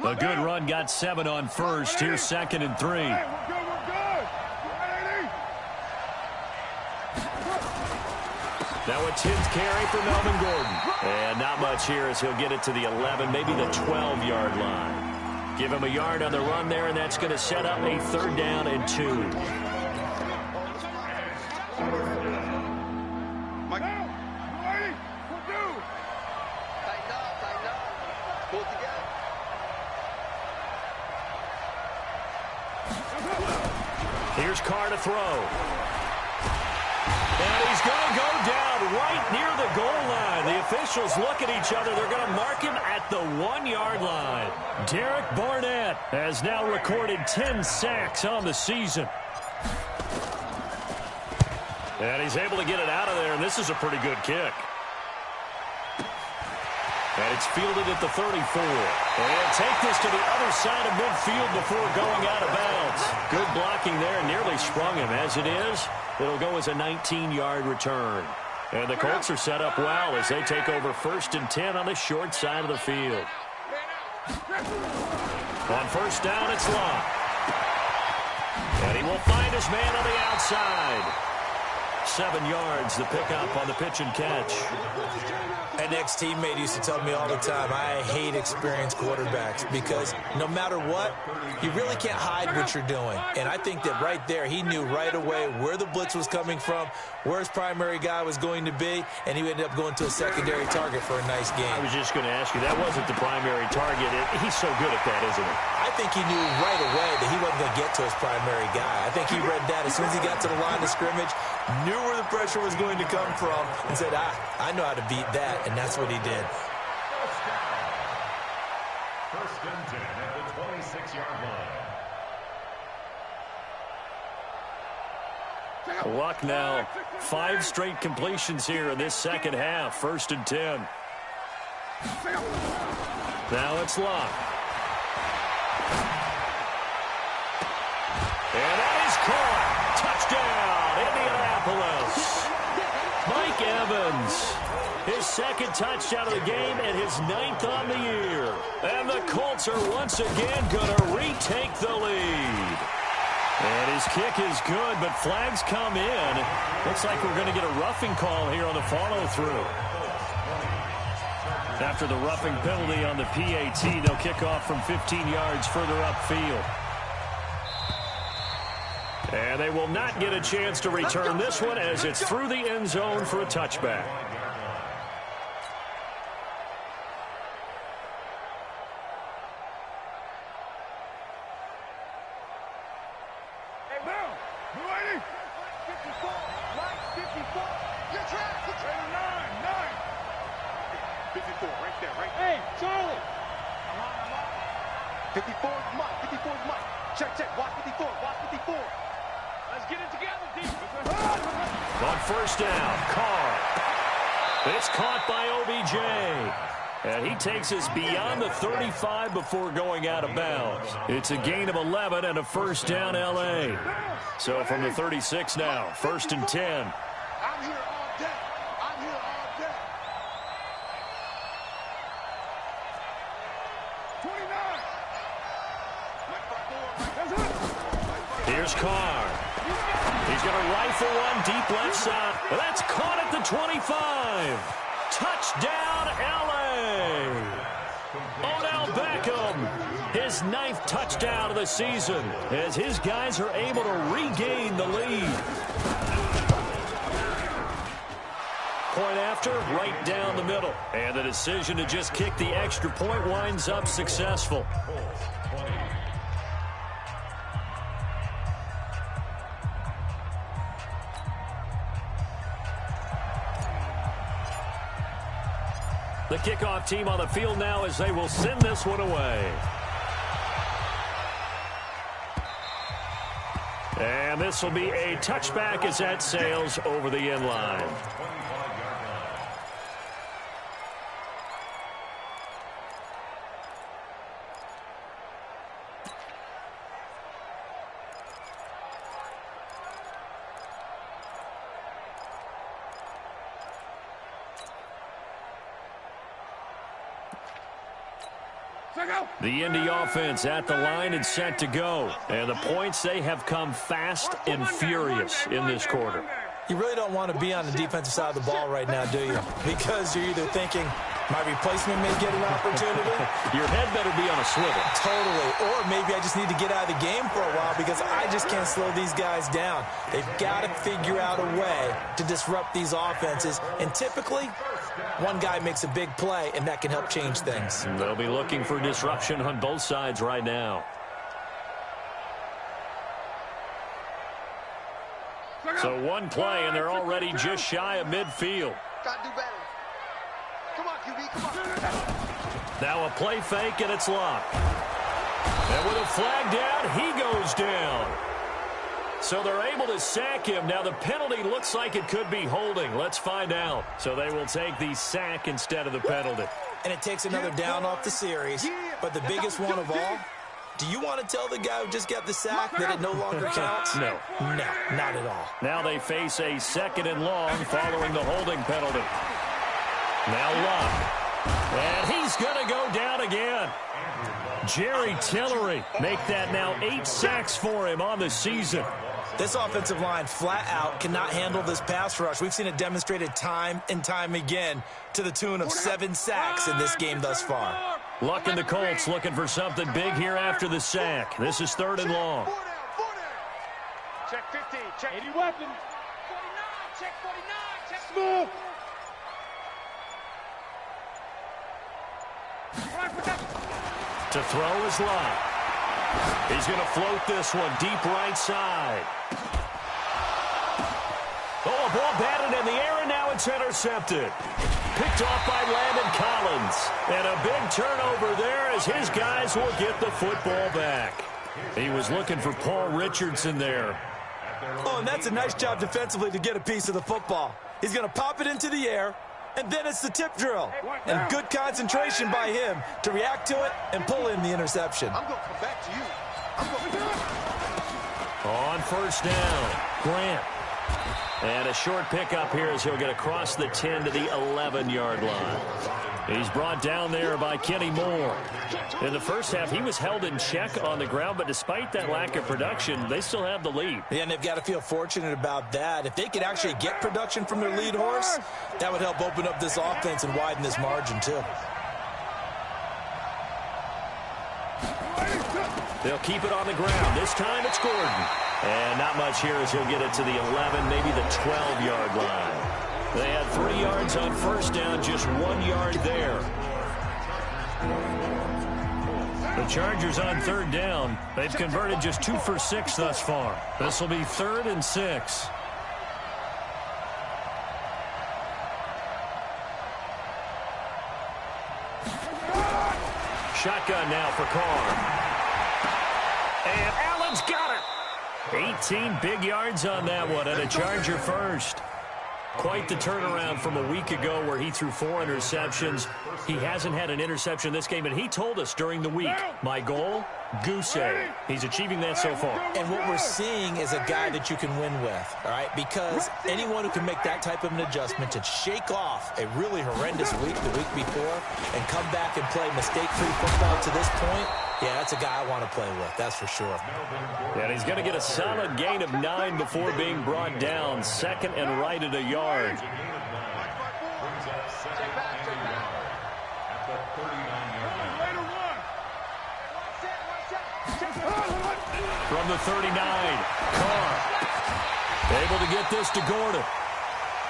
line. A good run, got 7 on first. Here's 2nd and 3. Hey, we're good. Now a 10th carry for Melvin Gordon. And not much here as he'll get it to the 11, maybe the 12-yard line. Give him a yard on the run there, and that's going to set up a 3rd down and 2. Mike, ready? We'll do. Tighten up. Pull together. Here's Carr to throw. And he's going to go down right near the goal line. The officials look at each other. They're going to mark him at the 1-yard line. Derek Barnett has now recorded 10 sacks on the season. And he's able to get it out of there, and this is a pretty good kick. And it's fielded at the 34. And take this to the other side of midfield before going out of bounds. Good blocking there, nearly sprung him. As it is, it'll go as a 19-yard return. And the Colts are set up well as they take over 1st and 10 on the short side of the field. On 1st down, it's Locke. And he will find his man on the outside. 7 yards, the pickup on the pitch and catch. An ex-teammate used to tell me all the time, I hate experienced quarterbacks because no matter what, you really can't hide what you're doing. And I think that right there, he knew right away where the blitz was coming from, where his primary guy was going to be, and he ended up going to a secondary target for a nice game. I was just going to ask you, that wasn't the primary target. He's so good at that, isn't he? I think he knew right away that he wasn't going to get to his primary guy. I think he read that as soon as he got to the line of scrimmage, knew where the pressure was going to come from, and said, I know how to beat that, and that's what he did. 1st and 10 at the 26-yard line. Luck now, 5 straight completions here in this second half. 1st and 10. Now it's Luck. And that is caught. Touchdown, Indianapolis. Mike Evans, his 2nd touchdown of the game and his 9th on the year. And the Colts are once again going to retake the lead. And his kick is good, but flags come in. Looks like we're going to get a roughing call here on the follow-through. After the roughing penalty on the PAT, they'll kick off from 15 yards further upfield. And they will not get a chance to return this one as it's through the end zone for a touchback. Hey, Bill, you ready? 54, Mike, 54. Your track, 9. 54, right there, right there. Hey, Charlie. I'm on. 54 is Mike, 54 is Mike. Check, watch 54, watch 54. Let's get it together, D. On 1st down, Carr. It's caught by OBJ. And he takes us beyond the 35 before going out of bounds. It's a gain of 11 and a first down, L.A. So from the 36 now, 1st and 10. I'm here all day. I'm here all day. 29. Here's Carr. He's going to rifle one deep left side. That's caught at the 25. Touchdown, L.A. Odell Beckham, his 9th touchdown of the season, as his guys are able to regain the lead. Point after, right down the middle. And the decision to just kick the extra point winds up successful. The kickoff team on the field now as they will send this one away. And this will be a touchback as that sails over the end line. The Indy offense at the line and set to go. And the points, they have come fast and furious in this quarter. You really don't want to be on the defensive side of the ball right now, do you? Because you're either thinking, my replacement may get an opportunity. Your head better be on a swivel. Totally. Or maybe I just need to get out of the game for a while because I just can't slow these guys down. They've got to figure out a way to disrupt these offenses. And typically, one guy makes a big play, and that can help change things. They'll be looking for disruption on both sides right now. So one play, and they're already just shy of midfield. Gotta do better. Come on, QB, come on. Now a play fake, and it's locked. And with a flag down, he goes down. So they're able to sack him. Now the penalty looks like it could be holding. Let's find out. So they will take the sack instead of the penalty. And it takes another down off the series. But the biggest one of all, do you want to tell the guy who just got the sack that it no longer counts? No. No, not at all. Now they face a 2nd and long following the holding penalty. Now Luck. And he's going to go down again. Jerry Tillery make that now 8 sacks for him on the season. This offensive line flat out cannot handle this pass rush. We've seen it demonstrated time and time again to the tune of 7 sacks in this game thus far. Luck and the Colts looking for something big here after the sack. This is 3rd and long. Check 15, check 80 weapons. 49, check 49, check smooth. To throw is Luck. He's going to float this one deep right side. Oh, a ball batted in the air, and now it's intercepted. Picked off by Landon Collins. And a big turnover there as his guys will get the football back. He was looking for Paul Richardson there. Oh, and that's a nice job defensively to get a piece of the football. He's going to pop it into the air, and then it's the tip drill. And good concentration by him to react to it and pull in the interception. I'm going to come back to you. On 1st down, Grant. And a short pickup here as he'll get across the 10 to the 11-yard line. He's brought down there by Kenny Moore. In the first half, he was held in check on the ground, but despite that lack of production, they still have the lead. Yeah, and they've got to feel fortunate about that. If they could actually get production from their lead horse, that would help open up this offense and widen this margin, too. They'll keep it on the ground. This time it's Gordon. And not much here as he'll get it to the 11, maybe the 12-yard line. They had 3 yards on 1st down, just 1 yard there. The Chargers on 3rd down. They've converted just 2 for 6 thus far. This will be 3rd and 6. Shotgun now for Carr. And Allen's got it. 18 big yards on that one, and a Charger first. Quite the turnaround from a week ago where he threw 4 interceptions. He hasn't had an interception this game, and he told us during the week, my goal, goose egg. He's achieving that so far. And what we're seeing is a guy that you can win with, all right? Because anyone who can make that type of an adjustment to shake off a really horrendous week the week before and come back and play mistake-free football to this point, yeah, that's a guy I want to play with, that's for sure. And he's going to get a solid gain of 9 before being brought down. Second and right at a yard. From the 39, Carr able to get this to Gordon.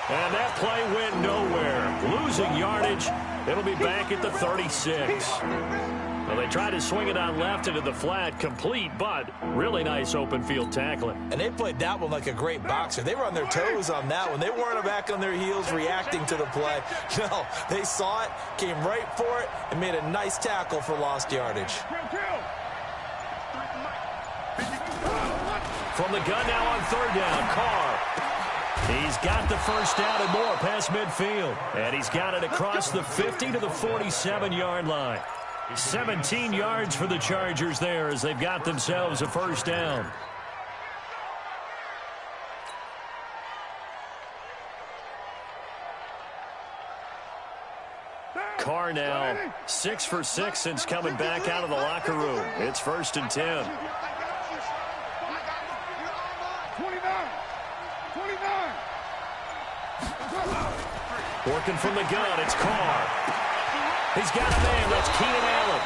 And that play went nowhere. Losing yardage. It'll be back at the 36. Well, they tried to swing it on left into the flat, complete, but really nice open field tackling. And they played that one like a great boxer. They were on their toes on that one. They weren't back on their heels reacting to the play. No, they saw it, came right for it, and made a nice tackle for lost yardage. From the gun now on third down, Carr. He's got the first down and more past midfield. And he's got it across the 50 to the 47-yard line. 17 yards for the Chargers there as they've got themselves a first down. Carr now 6 for 6 since coming back out of the locker room. It's 1st and 10. 29. Working from the gun, it's Carr. He's got a man, that's Keenan Allen.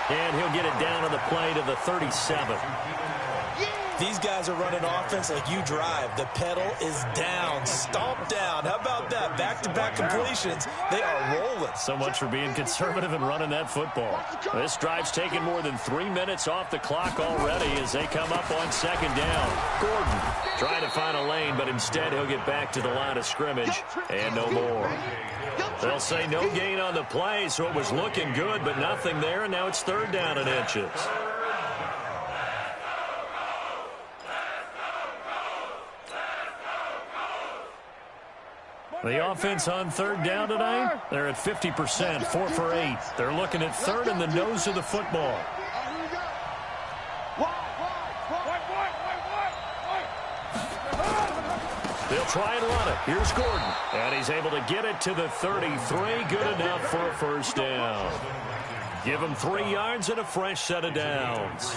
And he'll get it down on the play to the 37. These guys are running offense like you drive. The pedal is down, stomp down. How about that? Back-to-back completions. They are rolling. So much for being conservative and running that football. This drive's taken more than 3 minutes off the clock already as they come up on second down. Gordon trying to find a lane, but instead he'll get back to the line of scrimmage and no more. They'll say no gain on the play, so it was looking good, but nothing there, and now it's third down and inches. The offense on third down tonight, they're at 50%, 4 for 8. They're looking at third in the nose of the football. They'll try and run it. Here's Gordon. And he's able to get it to the 33. Good enough for a first down. Give him 3 yards and a fresh set of downs.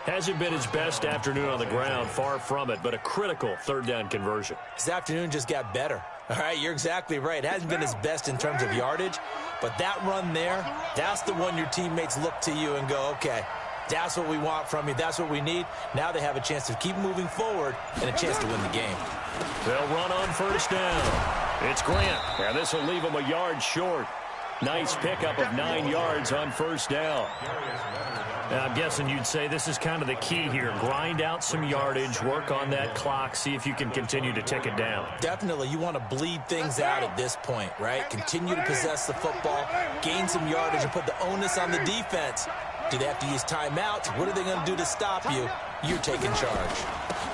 Hasn't been his best afternoon on the ground, far from it, but a critical third down conversion. His afternoon just got better. All right, you're exactly right. It hasn't been his best in terms of yardage, but that run there, that's the one your teammates look to you and go, okay, that's what we want from you. That's what we need. Now they have a chance to keep moving forward and a chance to win the game. They'll run on first down. It's Grant. And this will leave him a yard short. Nice pickup of 9 yards on first down. Now, I'm guessing you'd say this is kind of the key here. Grind out some yardage, work on that clock, see if you can continue to tick it down. Definitely. You want to bleed things out at this point, right? Continue to possess the football, gain some yardage, and put the onus on the defense. Do they have to use timeouts? What are they going to do to stop you? You're taking charge.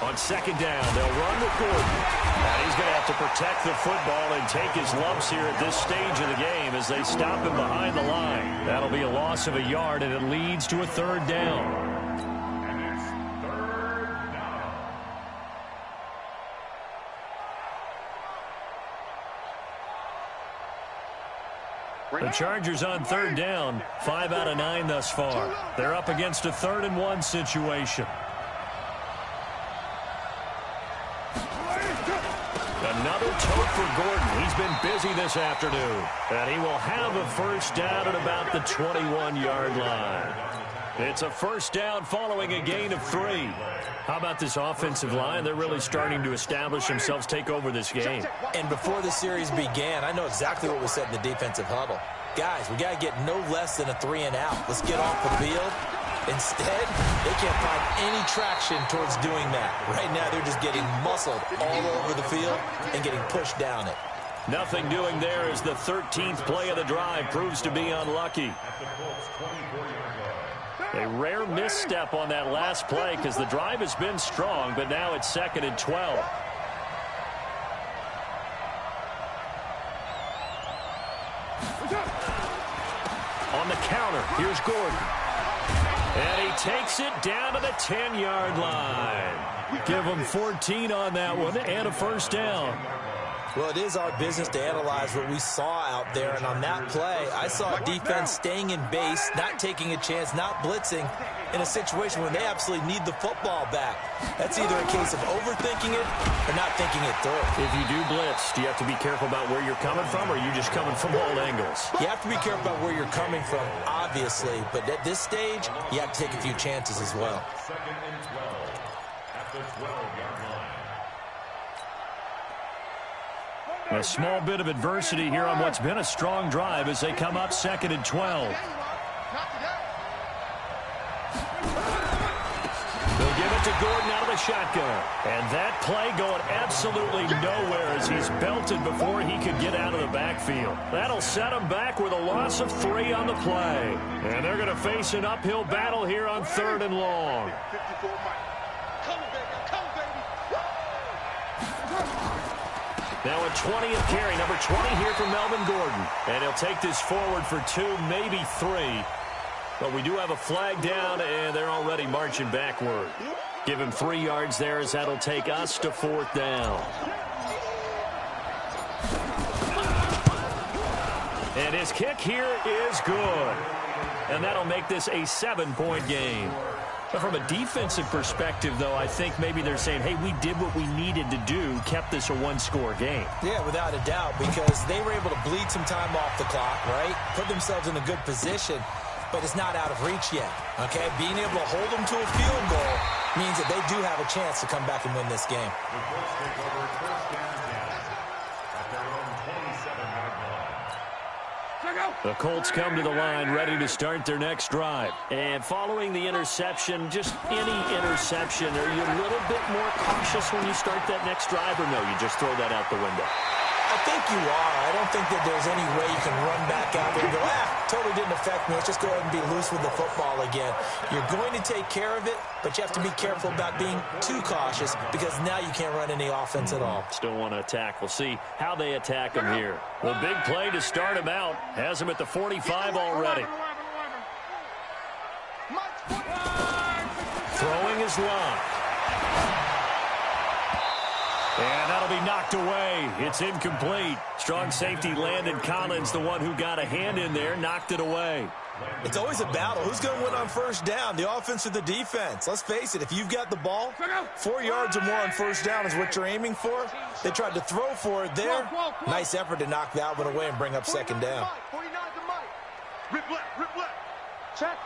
On second down, they'll run with Gordon. And he's going to have to protect the football and take his lumps here at this stage of the game as they stop him behind the line. That'll be a loss of a yard, and it leads to a third down. And it's third down. The Chargers on third down, 5 out of 9 thus far. They're up against a 3rd and 1 situation. Another tote for Gordon. He's been busy this afternoon. And he will have a first down at about the 21-yard line. It's a first down following a gain of 3. How about this offensive line? They're really starting to establish themselves, take over this game. And before the series began, I know exactly what was said in the defensive huddle. Guys, we got to get no less than a 3 and out. Let's get off the field. Instead, they can't find any traction towards doing that. Right now, they're just getting muscled all over the field and getting pushed down it. Nothing doing there as the 13th play of the drive proves to be unlucky. A rare misstep on that last play because the drive has been strong, but now it's 2nd and 12. Here's Gordon. And he takes it down to the 10-yard line. Give him 14 on that one and a first down. Well, it is our business to analyze what we saw out there. And on that play, I saw defense staying in base, not taking a chance, not blitzing in a situation when they absolutely need the football back. That's either a case of overthinking it or not thinking it through. If you do blitz, do you have to be careful about where you're coming from, or are you just coming from all angles? You have to be careful about where you're coming from, obviously. But at this stage, you have to take a few chances as well. Second and 12 at the 12-yard line. A small bit of adversity here on what's been a strong drive as they come up second and 12. They'll give it to Gordon out of the shotgun. And that play going absolutely nowhere as he's belted before he could get out of the backfield. That'll set him back with a loss of 3 on the play. And they're going to face an uphill battle here on 3rd and long. Now a 20th carry, number 20 here for Melvin Gordon. And he'll take this forward for 2, maybe 3. But we do have a flag down, and they're already marching backward. Give him 3 yards there as that'll take us to 4th down. And his kick here is good. And that'll make this a 7-point game. But from a defensive perspective, though, I think maybe they're saying, hey, we did what we needed to do, kept this a 1-score game. Yeah, without a doubt, because they were able to bleed some time off the clock, right? Put themselves in a good position, but it's not out of reach yet, okay? Being able to hold them to a field goal means that they do have a chance to come back and win this game. The Colts take over first down 10 at their own 27-yard line. The Colts come to the line ready to start their next drive. And following the interception, just any interception, are you a little bit more cautious when you start that next drive, or no, you just throw that out the window? I think you are. I don't think that there's any way you can run back out there and go, totally didn't affect me. Let's just go ahead and be loose with the football again. You're going to take care of it, but you have to be careful about being too cautious because now you can't run any offense at all. Still want to attack. We'll see how they attack him here. The big play to start him out has him at the 45 already. Throwing his line. And that'll be knocked away. It's incomplete. Strong safety Landon Collins, the one who got a hand in there, knocked it away. It's always a battle. Who's going to win on first down, the offense or the defense? Let's face it, if you've got the ball, 4 yards or more on first down is what you're aiming for. They tried to throw for it there. Nice effort to knock that one away and bring up second down. 49 to Mike. Rip left. Check.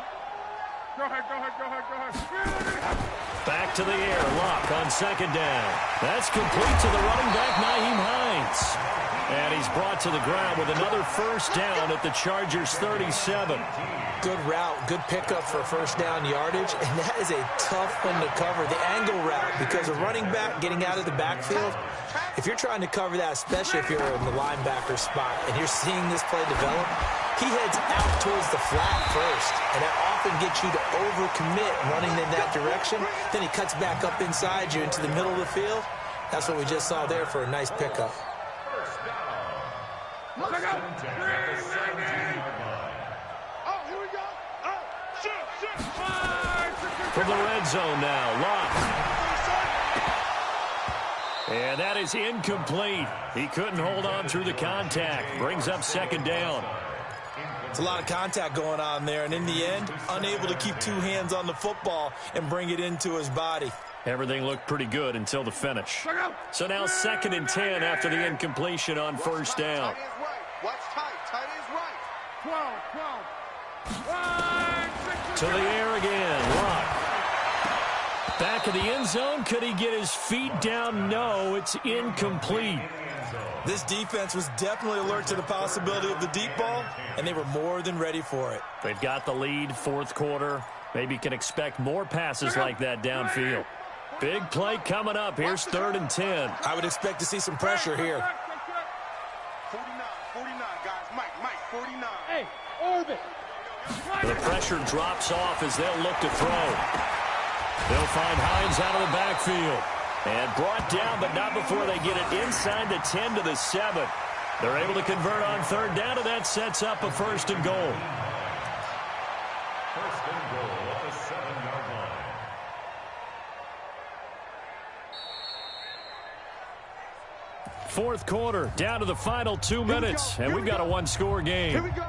Go ahead. Back to the air. Lock on second down. That's complete to the running back, Nyheim Hines. And he's brought to the ground with another first down at the Chargers' 37. Good route, good pickup for first down yardage, and that is a tough one to cover. The angle route, because a running back getting out of the backfield, if you're trying to cover that, especially if you're in the linebacker spot and you're seeing this play develop, he heads out towards the flat first, and that often gets you to overcommit running in that direction. Then he cuts back up inside you into the middle of the field. That's what we just saw there for a nice pickup. First and 10 at the 17-yard line. Oh, here we go. Oh, shit. From the red zone now, Lock. And that is incomplete. He couldn't hold on through the contact. Brings up second down. It's a lot of contact going on there, and in the end, unable to keep 2 hands on the football and bring it into his body. Everything looked pretty good until the finish. So now second and 10 after the incompletion on first down. Tight is right. Watch tight. Tight is right. 12. To the air again. Lock. Back of the end zone. Could he get his feet down? No, it's incomplete. This defense was definitely alert to the possibility of the deep ball, and they were more than ready for it. They've got the lead, fourth quarter. Maybe can expect more passes like that downfield. Big play coming up. Here's 3rd and 10. I would expect to see some pressure here. 49, guys. Mike, 49. Hey, orbit. The pressure drops off as they'll look to throw. They'll find Hines out of the backfield. And brought down, but not before they get it inside the 10 to the 7. They're able to convert on 3rd down, and that sets up a 1st and goal. goal at the 7-yard line. Fourth quarter, down to the final 2 minutes, and we've got a one-score game. Here we go.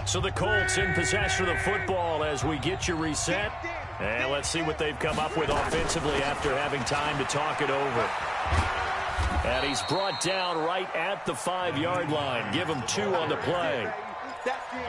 So the Colts in possession of the football as we get you reset. And let's see what they've come up with offensively after having time to talk it over. And he's brought down right at the 5-yard line. Give him 2 on the play.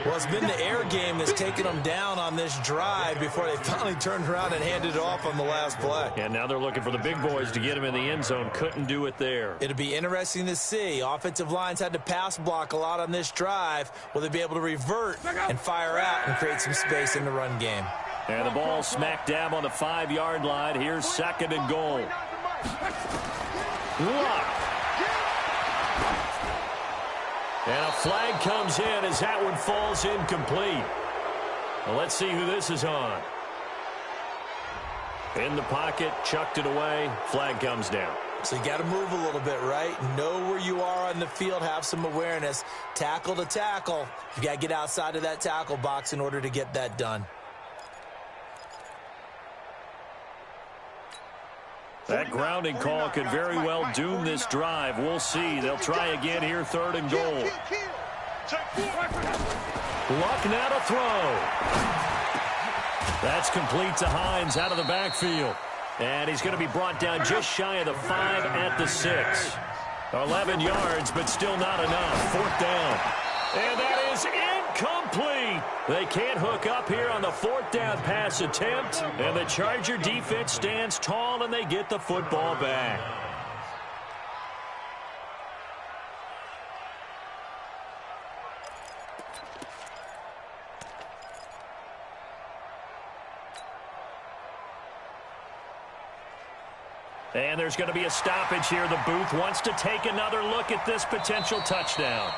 Well, it's been the air game that's taken them down on this drive before they finally turned around and handed it off on the last play. And now they're looking for the big boys to get him in the end zone. Couldn't do it there. It'll be interesting to see. Offensive lines had to pass block a lot on this drive. Will they be able to revert and fire out and create some space in the run game? And the ball smack dab on the 5-yard line. Here's 2nd and goal. Look. And a flag comes in as that one falls incomplete. Well, let's see who this is on. In the pocket, chucked it away. Flag comes down. So you got to move a little bit, right? Know where you are on the field. Have some awareness. Tackle to tackle. You got to get outside of that tackle box in order to get that done. That grounding call could very well doom this drive. We'll see. They'll try again here, 3rd and goal. Luck now to throw. That's complete to Hines out of the backfield. And he's going to be brought down just shy of the 5 at the 6. 11 yards, but still not enough. 4th down. And that is incomplete. They can't hook up here on the 4th down pass attempt. And the Charger defense stands tall, and they get the football back. And there's going to be a stoppage here. The booth wants to take another look at this potential touchdown.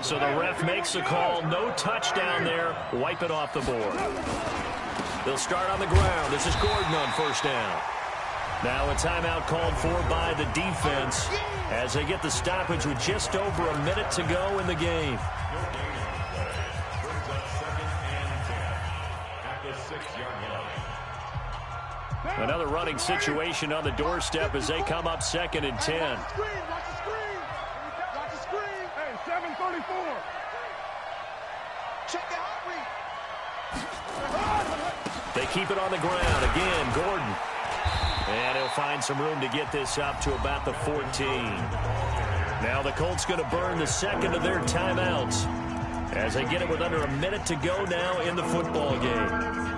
So the ref makes a call. No touchdown there. Wipe it off the board. They'll start on the ground. This is Gordon on 1st down. Now a timeout called for by the defense as they get the stoppage with just over a minute to go in the game. Another running situation on the doorstep as they come up 2nd and 10. They keep it on the ground. Again, Gordon. And he'll find some room to get this up to about the 14. Now the Colts going to burn the 2nd of their timeouts as they get it with under a minute to go now in the football game.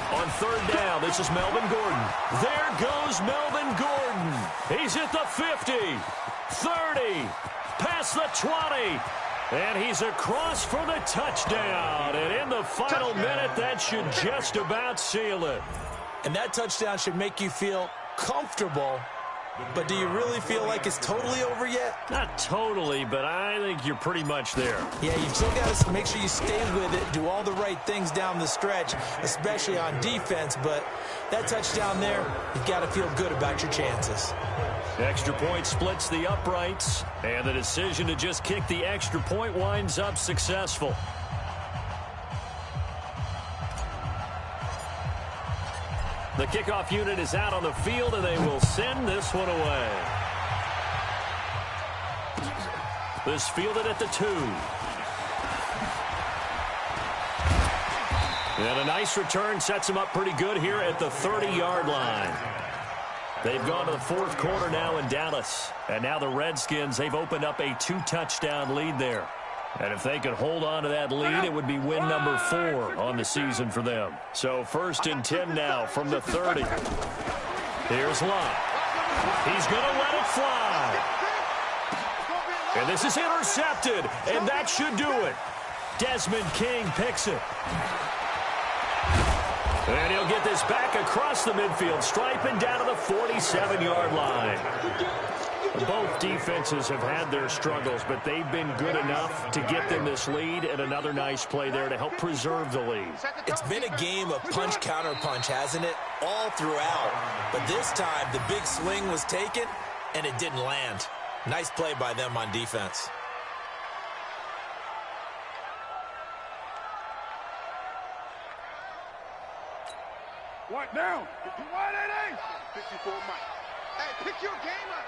On 3rd down, this is Melvin Gordon. There goes Melvin Gordon. He's at the 50, 30, past the 20, and he's across for the touchdown. And in the final minute, that should just about seal it. And that touchdown should make you feel comfortable. But do you really feel like it's totally over yet? Not totally, but I think you're pretty much there. Yeah, you've still got to make sure you stay with it, do all the right things down the stretch, especially on defense. But that touchdown there, you've got to feel good about your chances. Extra point splits the uprights, and the decision to just kick the extra point winds up successful. The kickoff unit is out on the field, and they will send this one away. This fielded at the 2. And a nice return sets them up pretty good here at the 30-yard line. They've gone to the 4th quarter now in Dallas. And now the Redskins, they've opened up a 2-touchdown lead there. And if they could hold on to that lead, it would be win number 4 on the season for them. So 1st and 10 now from the 30. Here's Lott. He's going to let it fly. And this is intercepted, and that should do it. Desmond King picks it. And he'll get this back across the midfield stripe and down to the 47-yard line. Both defenses have had their struggles, but they've been good enough to get them this lead, and another nice play there to help preserve the lead. It's been a game of punch-counter-punch, hasn't it? All throughout. But this time, the big swing was taken, and it didn't land. Nice play by them on defense. What now? 54 Mike. Hey, pick your game up.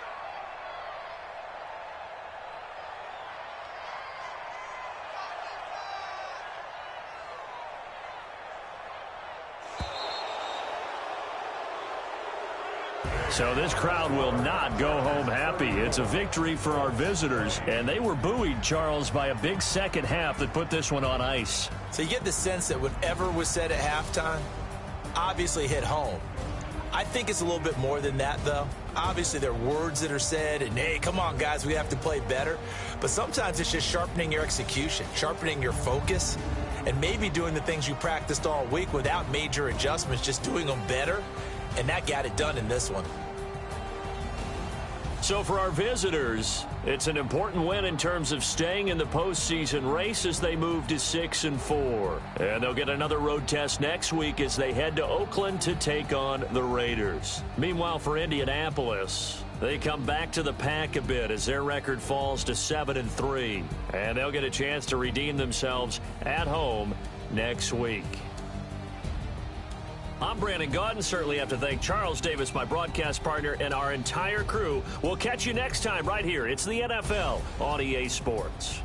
So this crowd will not go home happy. It's a victory for our visitors, and they were buoyed, Charles, by a big second half that put this one on ice. So you get the sense that whatever was said at halftime obviously hit home. I think it's a little bit more than that, though. Obviously, there are words that are said, and, hey, come on, guys, we have to play better. But sometimes it's just sharpening your execution, sharpening your focus, and maybe doing the things you practiced all week without major adjustments, just doing them better, and that got it done in this one. So for our visitors, it's an important win in terms of staying in the postseason race as they move to 6-4. And they'll get another road test next week as they head to Oakland to take on the Raiders. Meanwhile, for Indianapolis, they come back to the pack a bit as their record falls to 7-3. And they'll get a chance to redeem themselves at home next week. I'm Brandon Gaudin. Certainly have to thank Charles Davis, my broadcast partner, and our entire crew. We'll catch you next time right here. It's the NFL on EA Sports.